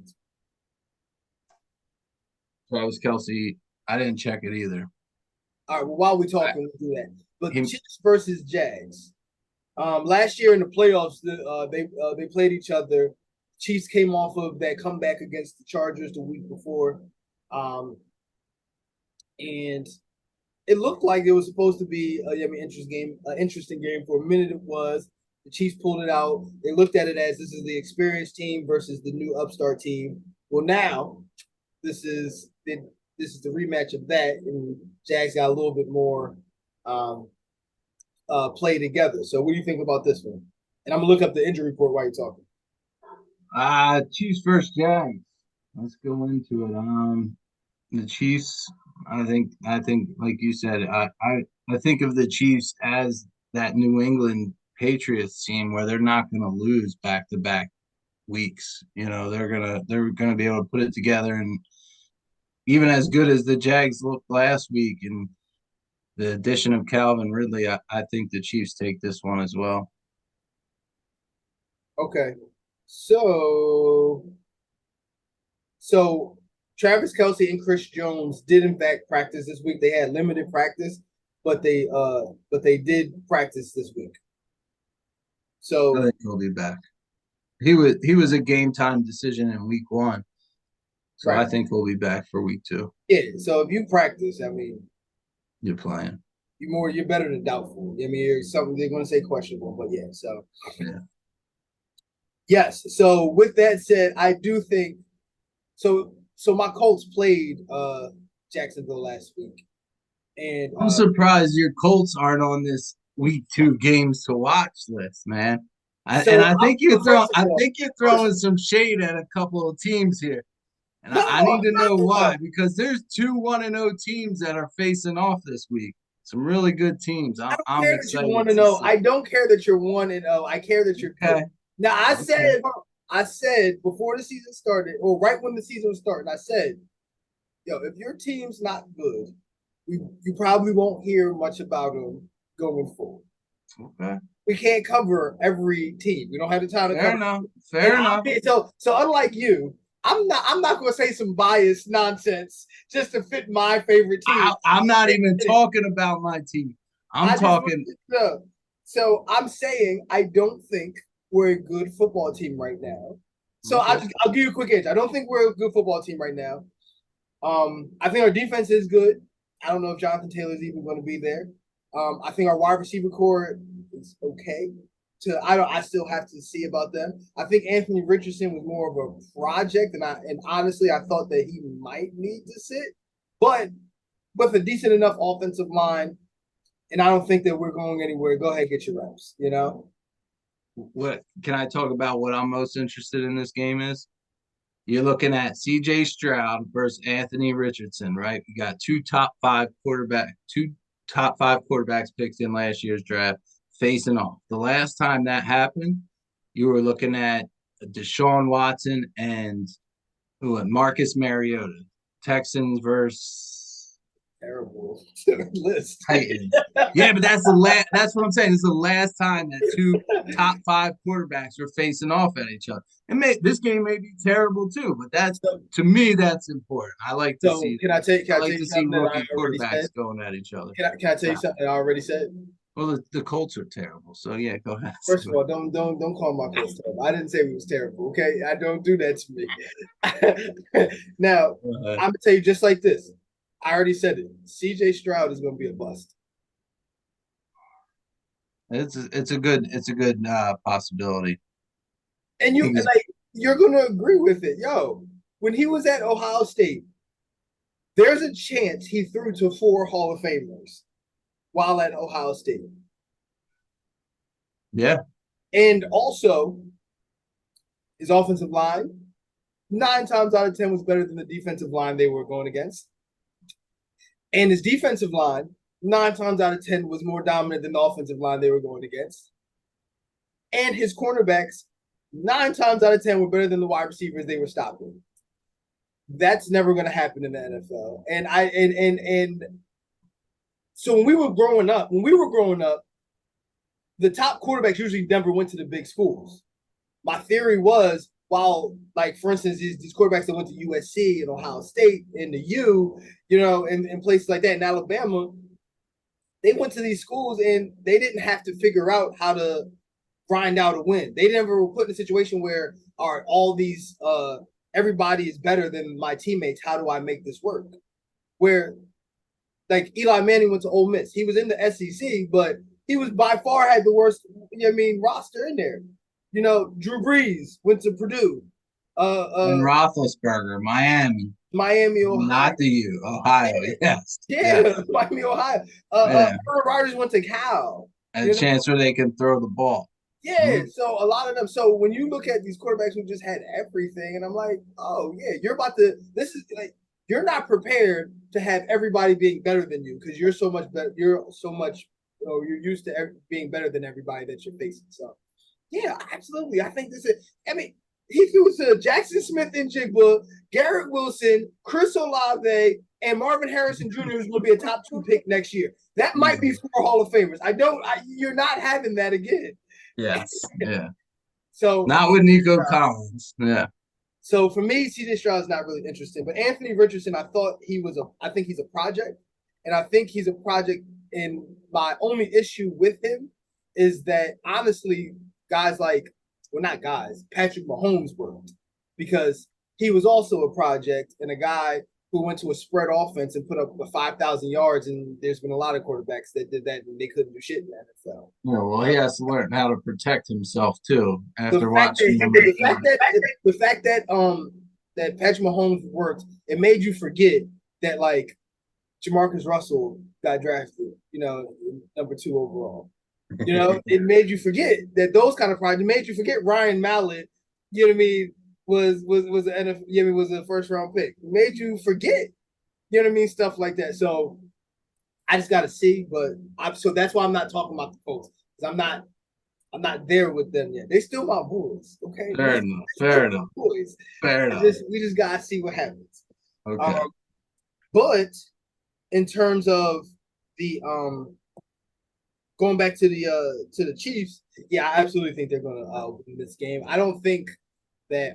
Travis Kelce, I didn't check it either. All right. Well, while we're talking, we'll do that. But Chiefs versus Jags. Last year in the playoffs, they played each other. Chiefs came off of that comeback against the Chargers the week before, and it looked like it was supposed to be interesting game. For a minute, it was. The Chiefs pulled it out. They looked at it as this is the experienced team versus the new upstart team. Well, now this is the rematch of that, and Jags got a little bit more play together. So, what do you think about this one? And I'm gonna look up the injury report while you're talking. Chiefs versus Jags. Let's go into it. The Chiefs. I think like you said, I think of the Chiefs as that New England Patriots team where they're not going to lose back-to-back weeks. You know, they're gonna be able to put it together, and even as good as the Jags looked last week, and the addition of Calvin Ridley, I think the Chiefs take this one as well. Okay, so Travis Kelce and Chris Jones did in fact practice this week. They had limited practice, but they did practice this week. So I think he'll be back. He was a game time decision in week 1. So right. I think we'll be back for week 2. Yeah. So if you practice, I mean, you're playing. You're better than doubtful. I mean, you're something they're going to say questionable, but yeah. So yeah. Yes. So with that said, I do think so. So my Colts played Jacksonville last week, and I'm surprised your Colts aren't on this week 2 games to watch list, man. I think you're throwing some shade at a couple of teams here. And no, I need to know why, because there's 2 1-0 teams that are facing off this week. Some really good teams. I'm excited. I don't care that you're 1-0. I care that you're good. Now I said before the season started, or right when the season was starting, I said, if your team's not good, you probably won't hear much about them going forward. Okay. We can't cover every team. We don't have the time to cover. Fair enough. So unlike you, I'm not going to say some biased nonsense just to fit my favorite team. I'm not even talking about my team. I'm talking. So I'm saying I don't think we're a good football team right now. So okay. I'll give you a quick answer. I don't think we're a good football team right now. I think our defense is good. I don't know if Jonathan Taylor is even going to be there. I think our wide receiver core is okay. I still have to see about them. I think Anthony Richardson was more of a project, and honestly, I thought that he might need to sit, but with a decent enough offensive line, and I don't think that we're going anywhere. Go ahead, get your reps. what can I talk about? What I'm most interested in this game is you're looking at C.J. Stroud versus Anthony Richardson, right? You got two top five quarterbacks picked in last year's draft facing off. The last time that happened, you were looking at Deshaun Watson and Marcus Mariota, Texans versus Terrible list. Titans. Yeah, but that's the last. That's what I'm saying. It's the last time that two top five quarterbacks were facing off at each other. And this game may be terrible too, but that's So, to me that's important. I like to so see. can I tell I can I tell like you to see something that I rookie already quarterbacks said? going at each other. Can I tell you something I already said? Well, the Colts are terrible. So yeah, go ahead. First of all, don't call my Colts terrible. I didn't say we was terrible. Okay, I don't do that to me. Now I'm gonna tell you just like this. I already said it. C.J. Stroud is gonna be a bust. It's a good possibility. And you're gonna agree with it, yo. When he was at Ohio State, there's a chance he threw to 4 Hall of Famers while at Ohio State. Yeah. And also, his offensive line, 9 times out of 10 was better than the defensive line they were going against. And his defensive line, 9 times out of 10 was more dominant than the offensive line they were going against. And his cornerbacks, 9 times out of 10 were better than the wide receivers they were stopping. That's never going to happen in the NFL. And so when we were growing up, the top quarterbacks usually never went to the big schools. My theory was, while, like, for instance, these quarterbacks that went to USC and Ohio State and the U, and places like that in Alabama, they went to these schools and they didn't have to figure out how to grind out a win. They never were put in a situation where, all these everybody is better than my teammates. How do I make this work? Where, like, Eli Manning went to Ole Miss. He was in the SEC, but he was by far had the worst, roster in there. Drew Brees went to Purdue. And Roethlisberger, Miami, Ohio. Not the U, Ohio. Yes. Yeah, Miami, Ohio. Yeah. Rodgers went to Cal. A chance where they can throw the ball. Yeah, so a lot of them. So when you look at these quarterbacks who just had everything, and I'm like, oh yeah, you're about to. This is like, you're not prepared to have everybody being better than you because you're so much better. You're so much. You're used to being better than everybody that you're facing. So yeah, absolutely. I think this is. I mean, he threw to Jackson Smith and Jigba, Garrett Wilson, Chris Olave, and Marvin Harrison Jr. is going to be a top 2 pick next year. That might be 4 Hall of Famers. You're not having that again. Yes. Yeah. So not with Nico Collins. Yeah. So for me, C.J. Stroud is not really interesting. But Anthony Richardson, I think he's a project. And I think he's a project. And my only issue with him is that, honestly, guys like, well, not guys, Patrick Mahomes worked because he was also a project and a guy who went to a spread offense and put up 5,000 yards. And there's been a lot of quarterbacks that did that and they couldn't do shit in the NFL. Yeah, well, he has to learn how to protect himself too. After watching the fact that Patrick Mahomes worked, it made you forget that, like, Jamarcus Russell got drafted, number 2 overall. It made you forget that those kind of projects. It made you forget Ryan Mallett. You know what I mean? Was an NFL, was a first round pick. It made you forget. You know what I mean? Stuff like that. So I just got to see, so that's why I'm not talking about the Colts because I'm not there with them yet. They still my boys. Okay. Fair enough. Boys. Fair enough. We just gotta see what happens. Okay. But in terms of the going back to the Chiefs, yeah, I absolutely think they're gonna win this game. I don't think that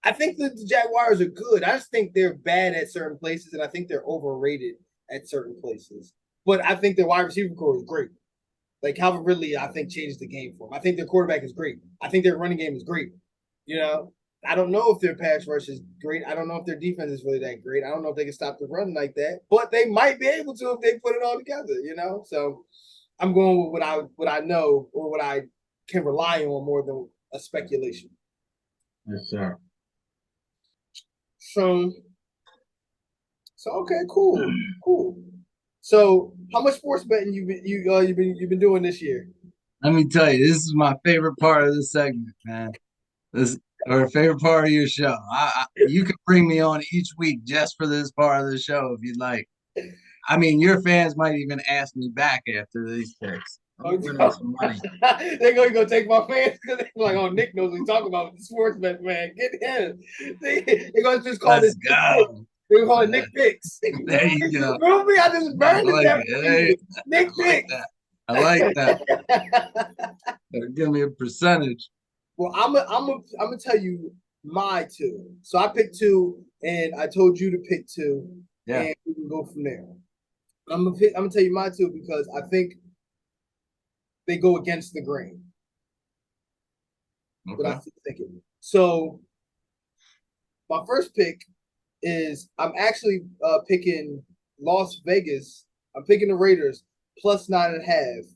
I think that the Jaguars are good. I just think they're bad at certain places, and I think they're overrated at certain places. But I think their wide receiver core is great. Like, Calvin Ridley, I think, changed the game for them. I think their quarterback is great. I think their running game is great. I don't know if their pass rush is great. I don't know if their defense is really that great. I don't know if they can stop the run like that. But they might be able to if they put it all together, So I'm going with what I know or what I can rely on more than a speculation. Yes, sir. So okay, cool. So how much sports betting you've been doing this year? Let me tell you, this is my favorite part of the segment, man. This or favorite part of your show. You can bring me on each week just for this part of the show if you'd like. I mean, your fans might even ask me back after these picks. Oh, I'm winning some money. they're going to go take my fans because they're like, oh, Nick knows what he's talking about with the sports bet, man. Get him. They're going to just call Let's this Nick Picks. go. They're going to call it Nick Picks. There you go. Remember me? I just I burned it like down it. for Hey, you. Nick I like Picks. that. I like that. Give me a percentage. Well, I'm gonna tell you my two. So I picked two, and I told you to pick two, Yeah. and we can go from there. I'm gonna tell you my two because I think they go against the grain. But Okay. I'm thinking. So my first pick is I'm actually picking Las Vegas. I'm picking the Raiders plus 9.5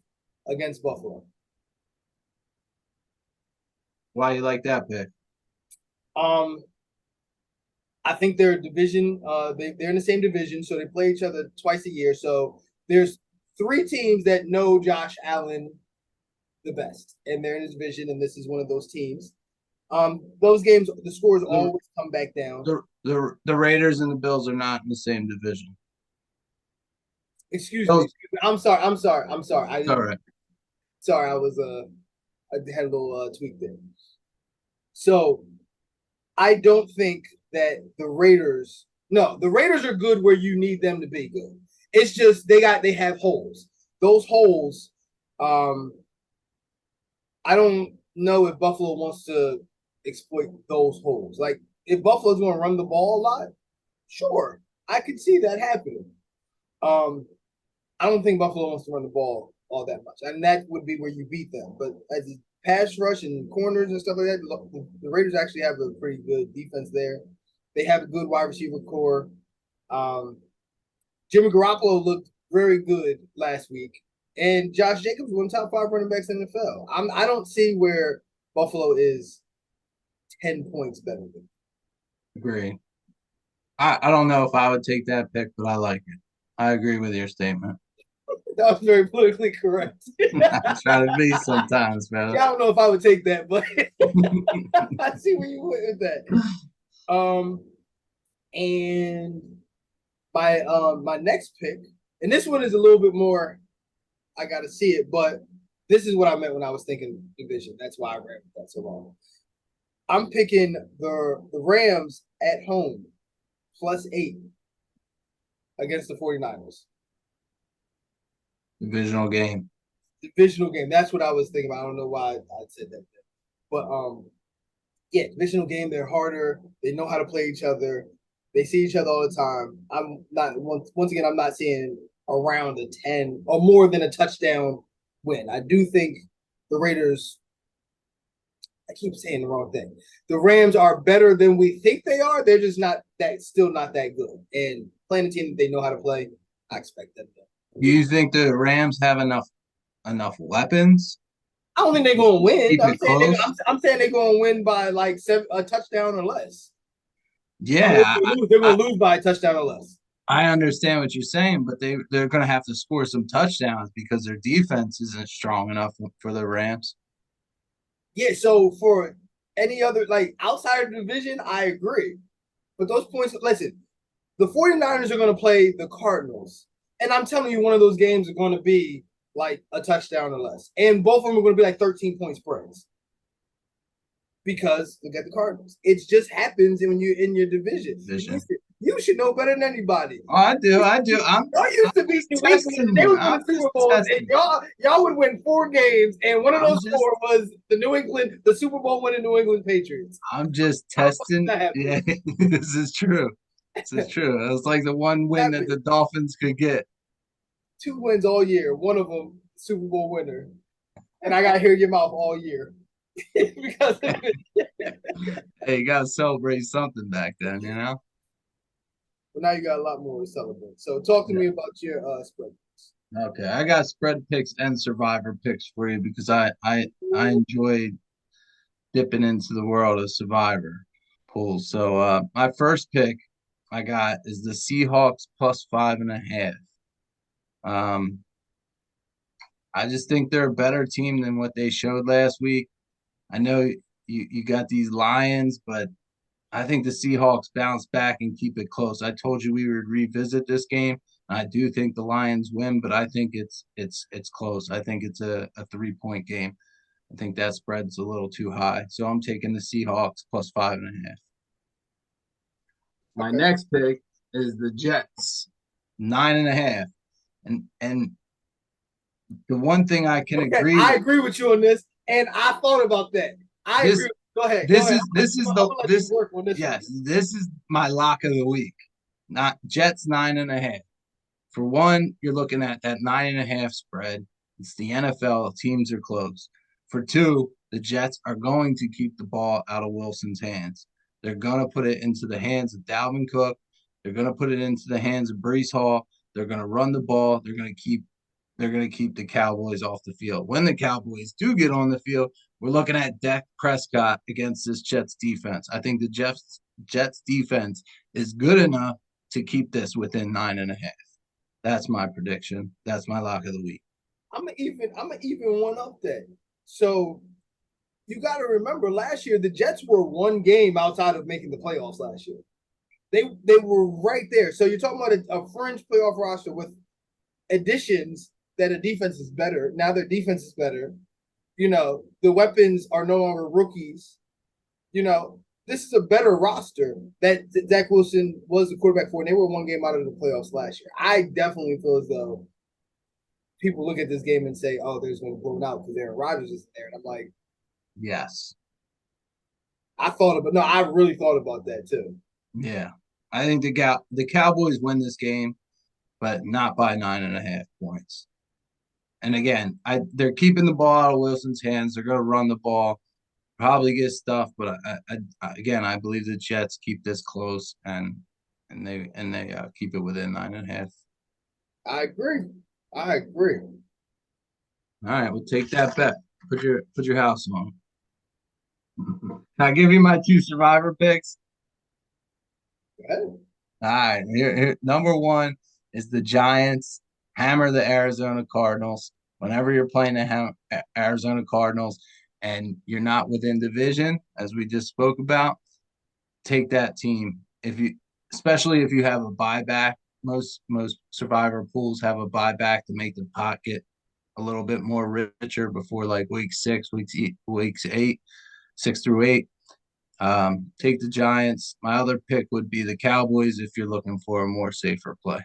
against Buffalo. Why you like that pick? Um, I think they're division. They're in the same division, so they play each other twice a year. So there's three teams that know Josh Allen the best, and they're in his division, and this is one of those teams. Those games, the scores The always come back down. the Raiders and the Bills are not in the same division. Excuse me. Bills, I'm sorry. I'm sorry. I'm sorry. I all didn't. right. Sorry. I had a little tweak there. So I don't think that the Raiders. No, the Raiders are good where you need them to be good. It's just they have holes. Those holes. Um, I don't know if Buffalo wants to exploit those holes. Like if Buffalo's going to run the ball a lot, sure, I could see that happening. Um, I don't think Buffalo wants to run the ball all that much, and that would be where you beat them. But as a pass rush and corners and stuff like that, the Raiders actually have a pretty good defense there. They have a good wide receiver core. Um, Jimmy Garoppolo looked very good last week, and Josh Jacobs one top five running backs in the NFL. I don't see where Buffalo is 10 points better than. Agree. I don't know if I would take that pick, but I like it. I agree with your statement. That was very politically correct. I try to be sometimes, man. Yeah, I don't know if I would take that, but I see where you went with that. And my next pick, and this one is a little bit more. I got to see it, but this is what I meant when I was thinking division. That's why I ran with that so long. I'm picking the Rams at home +8 against the 49ers. Divisional game. Divisional game. That's what I was thinking about. I don't know why I said that. But yeah, divisional game, they're harder. They know how to play each other. They see each other all the time. I'm not once again, I'm not seeing around a 10 or more than a touchdown win. I do think the Raiders, I keep saying the wrong thing. The Rams are better than we think they are. They're just not that still not that good. And playing a team that they know how to play, I expect them to. Do you think the Rams have enough weapons I don't think they're going to win. keep it close? I'm saying they're going to win by like a touchdown or less. I mean, Yeah, they're going to lose by a touchdown or less. I understand what you're saying, but they're going to have to score some touchdowns because their defense isn't strong enough for the Rams. Yeah, so for any other, like outside of the division, I agree. But those points, listen, the 49ers are going to play the Cardinals. And I'm telling you, one of those games are going to be like a touchdown or less. And both of them are going to be like 13-point spreads. Because look at the Cardinals. It just happens when you're in your division. You should know better than anybody. Oh, I do. Y'all used to be New England. They would win the Super Bowl, and y'all would win 4 games, and one of those four was the New England, the Super Bowl winning New England Patriots. I'm just testing. Yeah, this is true. This is true. It was like the one win that the Dolphins could get. 2 wins all year. One of them Super Bowl winner, and I got to hear your mouth all year. Because hey, you gotta celebrate something back then, you know. But now you got a lot more to celebrate. So talk to me about your spread picks. Okay, I got spread picks and survivor picks for you because I enjoyed dipping into the world of survivor pools. So my first pick I got is the Seahawks +5.5. Um, I just think they're a better team than what they showed last week. I know you got these Lions, but I think the Seahawks bounce back and keep it close. I told you we would revisit this game. I do think the Lions win, but I think it's close. I think it's a 3-point game. I think that spread's a little too high. So I'm taking the Seahawks plus 5.5. My Okay. next pick is the Jets, 9.5. And the one thing I can Okay, agree I with agree with you on this, and I thought about that. I agree. this Go ahead. Go this ahead. is this is I'm the gonna let you this work on this one. yes, this is my lock of the week. Not Jets 9.5. For one, you're looking at that 9.5 spread. It's the NFL. Teams are close. For two, the Jets are going to keep the ball out of Wilson's hands. They're going to put it into the hands of Dalvin Cook. They're going to put it into the hands of Breece Hall. They're going to run the ball. They're going to keep the Cowboys off the field. When the Cowboys do get on the field, we're looking at Dak Prescott against this Jets defense. I think the Jets defense is good enough to keep this within 9.5. That's my prediction. That's my lock of the week. I'm gonna even one up that. So you got to remember, last year the Jets were one game outside of making the playoffs. Last year, they were right there. So you're talking about a fringe playoff roster with additions that a defense is better. Now their defense is better. The weapons are no longer rookies. This is a better roster that Zach Wilson was the quarterback for, and they were one game out of the playoffs last year. I definitely feel as though people look at this game and say, "Oh, there's going to blow out because Aaron Rodgers isn't there," and I'm like, Yes. I really thought about that too. Yeah. I think the Cowboys win this game, but not by 9.5 points. And again, they're keeping the ball out of Wilson's hands. They're going to run the ball, probably get stuffed, but again, I believe the Jets keep this close and they keep it within 9.5. I agree. I agree. All right, we'll take that bet. Put your house on. Can I give you my two survivor picks? Okay. All right, here, number one is the Giants hammer the Arizona Cardinals. Whenever you're playing the Arizona Cardinals and you're not within division, as we just spoke about, take that team. Especially if you have a buyback, most survivor pools have a buyback to make the pot get a little bit more richer before like week 6, weeks 8, 6 through 8. Take the Giants. My other pick would be the Cowboys if you're looking for a more safer play.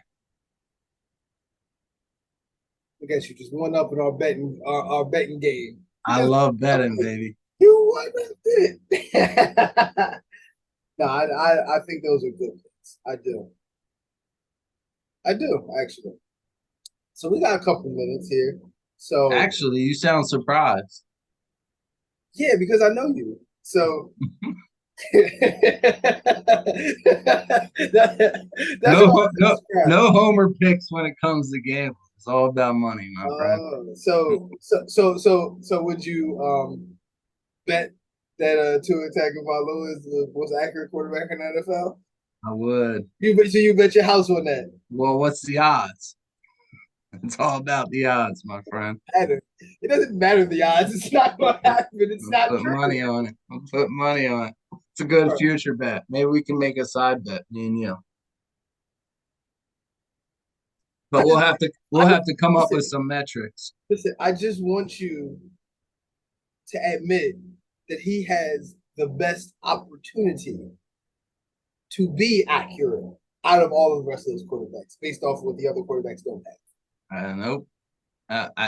I guess you just won up in our betting game. You I just love betting, baby. you won up it. No, I think those are good picks. I do. I do actually. So we got a couple minutes here. So Actually, you sound surprised. yeah, because I know you. So that's why I No, no, subscribe. no homer picks when it comes to gambling. It's all about money, my friend. So would you bet that Tua Tagovailoa is the most accurate quarterback in the NFL? I would. You bet your house on that. Well, what's the odds? It's all about the odds, my friend. Matter. It doesn't matter the odds. It's not going to happen. It's not Put true. money on it. I'll put money on it. It's a good Right. future bet. Maybe we can make a side bet, me and you. I But we'll just, have to I we'll just have to come up with listen, some metrics. listen. I just want you to admit that he has the best opportunity to be accurate out of all of the rest of those quarterbacks, based off of what the other quarterbacks don't have. I don't know.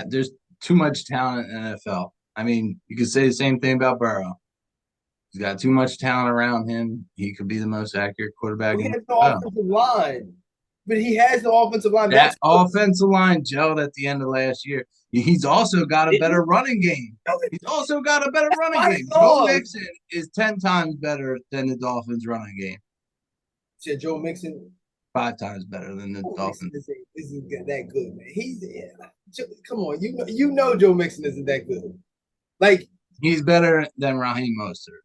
There's too much talent in the NFL. I mean, you could say the same thing about Burrow. He's got too much talent around him. He could be the most accurate quarterback He in the has no NFL. offensive line, but he has no offensive line. That That's what offensive line gelled at the end of last year. He's also got a better running game. He's also got a better running my game. Joe God. Mixon is 10 times better than the Dolphins' running game. Said Joe Mixon. 5 times better than the Joe Mixon Dolphins. isn't that good, man. Come on, you know Joe Mixon isn't that good. Like He's better than Raheem Mostert.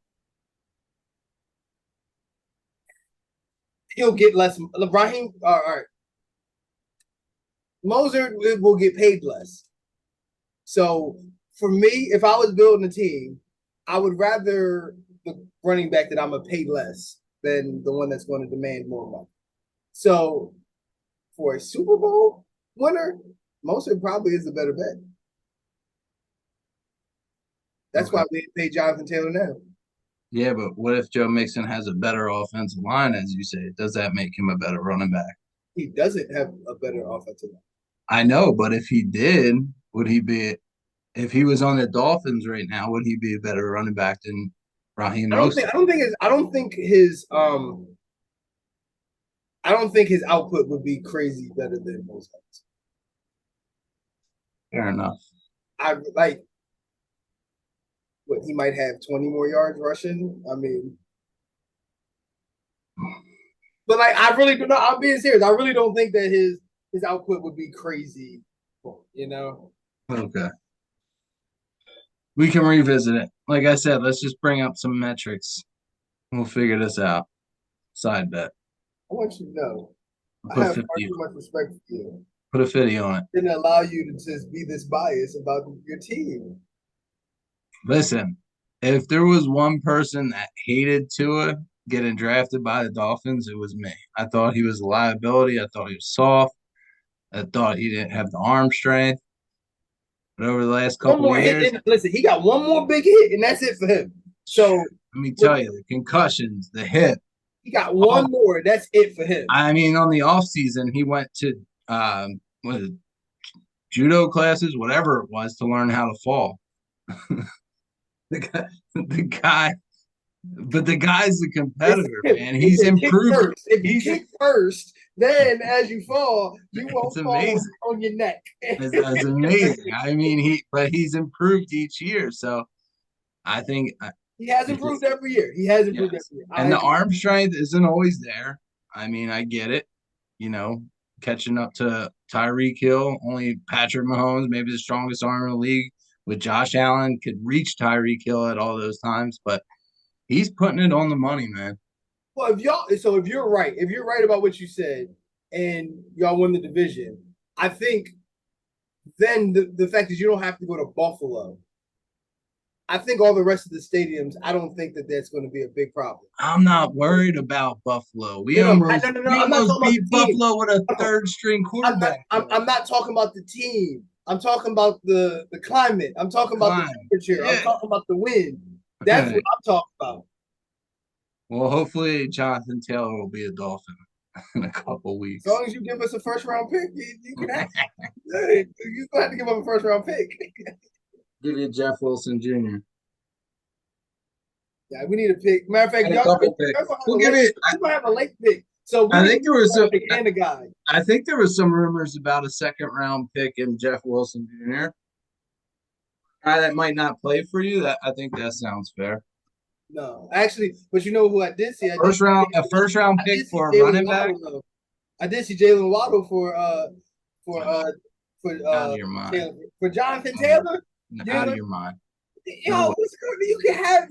he'll get less. Raheem, all right. Moser will get paid less. So for me, if I was building a team, I would rather the running back that I'm gonna pay less than the one that's going to demand more money. So for a Super Bowl winner, Mostert probably is a better bet. That's Okay. why we pay Jonathan Taylor now. Yeah, but what if Joe Mixon has a better offensive line, as you say? Does that make him a better running back? He doesn't have a better offensive line. I know, but if he did, would he be if he was on the Dolphins right now, would he be a better running back than Raheem Mostert? I don't think his output would be crazy better than most guys. Fair enough. I like what he might have 20 more yards rushing. I mean, but like I really do not. I'm being serious. I really don't think that his output would be crazy. You know. Okay. We can revisit it. Like I said, let's just bring up some metrics. We'll figure this out. Side bet. I want you to know I Put have far 50. too much respect for you. Put a 50 on it. Didn't allow you to just be this biased about your team. Listen, if there was one person that hated Tua getting drafted by the Dolphins, it was me. I thought he was a liability. I thought he was soft. I thought he didn't have the arm strength. But over the last One couple of more hit, years, and listen, he got one more big hit, and that's it for him. So let me tell you, the concussions, the hip. he got one Oh, more. That's it for him. I mean, on the off season, he went to what is it, judo classes, whatever it was, to learn how to fall. The guy, but the guy's a competitor, man. He's improved. If you He's kick first, then as you fall, you it's won't fall amazing. on your neck. It's amazing. I mean, but he's improved each year. So I think He has it improved just every year. He has improved yes. every year. And the arm strength isn't always there. I mean, I get it. You know, catching up to Tyreek Hill, only Patrick Mahomes, maybe the strongest arm in the league, with Josh Allen could reach Tyreek Hill at all those times, but he's putting it on the money, man. Well, if you're right about what you said, and y'all win the division, I think then the fact that you don't have to go to Buffalo, I think all the rest of the stadiums, I don't think that that's going to be a big problem. I'm not worried about Buffalo. We No, no, almost no. we I'm not almost talking about beat the team. Buffalo with a No, third string quarterback. I'm not talking about the team. I'm talking about the climate. I'm talking about the Climb. temperature. I'm Yeah. talking about the wind. That's what I'm talking about. Well, hopefully Jonathan Taylor will be a Dolphin in a couple As long weeks. as you give us a first round pick, you can have. You gonna have to give up a first round pick. Give you Jeff Wilson Jr. Yeah, we need a pick. Matter of fact, And a couple picks. We'll give it. y'all gonna have a late pick. So we I need think there was a some. pick and a guy. I think there was some rumors about a second round pick in Jeff Wilson Jr. Guy that might not play for you. That I think that sounds fair. No, actually, but you know who I did see? A first round I pick did see for a Jalen running back. Waddle, though. I did see Jalen Waddle for Out of your mind. Taylor, for Jonathan Taylor. Out of your mind. Yo, you can have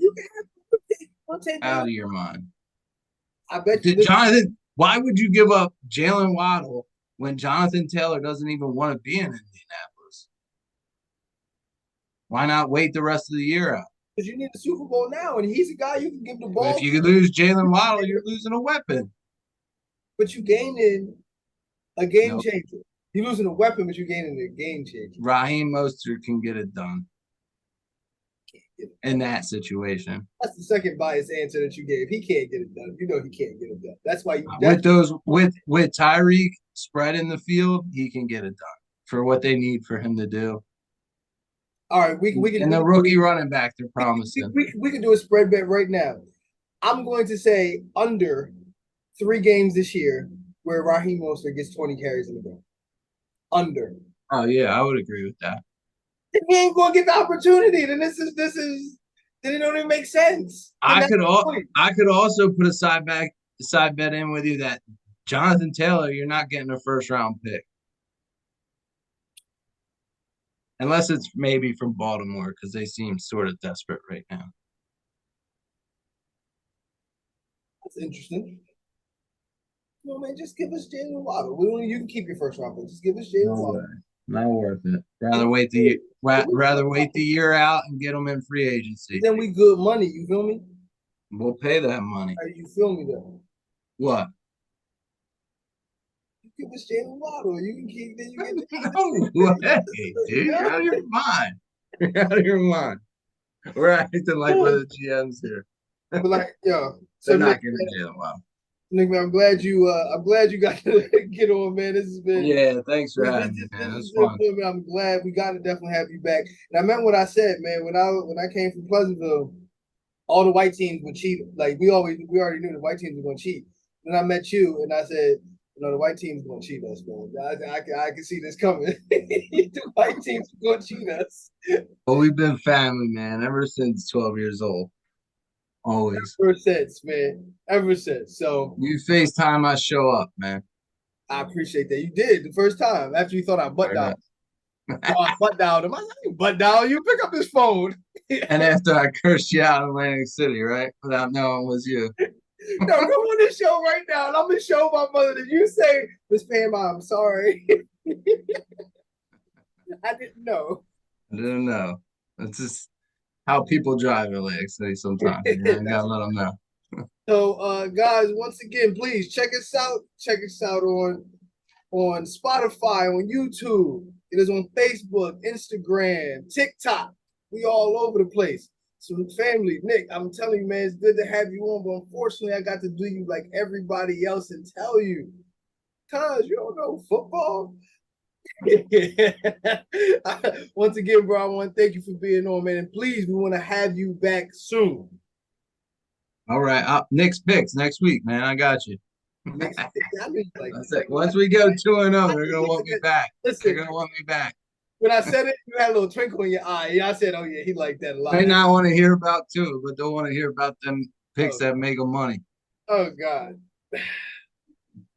we'll take Out that. of your mind. I bet you Jonathan, why would you give up Jalen Waddle when Jonathan Taylor doesn't even want to be in Indianapolis? Why not wait the rest of the year out? because you need a Super Bowl now, and he's a guy you can give the But ball. if you lose Jalen Waddle, you're losing a weapon. But you gain in a game Nope. changer. You're losing a weapon, but you're gaining a game changer. Raheem Mostert can get it done in that situation. That's the second biased answer that you gave. He can't get it done. You know he can't get it done. That's why you With Tyreek spread in the field, he can get it done for what they need for him to do. All right, we can and the rookie running back they're promising. We can do a spread bet right now. I'm going to say under 3 games this year where Raheem Mostert gets 20 carries in the game. Under. Oh yeah, I would agree with that. If he ain't going to get the opportunity, then this is then it don't even make sense. I could also put a side bet in with you that Jonathan Taylor, you're not getting a first round pick. Unless it's maybe from Baltimore because they seem sort of desperate right now. That's interesting. No, man, just give us Jalen Waddle. You can keep your first round pick. Just give us Jalen Waddle. Not worth it. Rather Rather wait the year out and get them in free agency. Then we good money. You feel me? We'll pay that money. You feel me though? What? You give us Jalen Waddle. You can keep. Then you get. No way, dude. You're out of your mind. You're out of your mind. We're acting like we're the GMs here. But like, yo, so They're not Nick, getting Jalen Waddle. Nick, man, I'm glad you got to get on, man. This has been Yeah, thanks for having me, man. It was fun. I'm glad we got to definitely have you back. And I meant what I said, man. When I came from Pleasantville, all the white teams would cheat. Like we already knew the white teams were going to cheat. Then I met you, and I said, the white team's going to cheat us, man. I can see this coming. The white team's going to cheat us. Well, we've been family, man, ever since 12 years old. Always. Ever since, man. Ever since. So you FaceTime, I show up, man. I appreciate that. You did the first time after you thought I butt dialed. I butt dialed him. I said, you butt dial. You pick up his phone. And after I cursed you out in Atlantic City, right? Without knowing it was you. No, come on this show right now. And I'm going to show my mother that you say, Miss Pam, I'm sorry. I didn't know. I didn't know. It's just how people drive in Atlantic City sometimes. You gotta let them know. So, guys, once again, please check us out. Check us out on Spotify, on YouTube. It is on Facebook, Instagram, TikTok. We all over the place. So, family, Nick, I'm telling you, man, it's good to have you on. But unfortunately, I got to do you like everybody else and tell you, cuz you don't know football. Once again, bro, I want to thank you for being on, man. And please, we want to have you back soon. All right. Nick's picks next week, man. I got you. Like, once we go 2-0, they're gonna want me back. Listen, they're gonna want me back. When I said it, you had a little twinkle in your eye. Yeah, I said, "Oh yeah, he liked that a lot." May not want to hear about too, but don't want to hear about them picks that make them money. Oh God.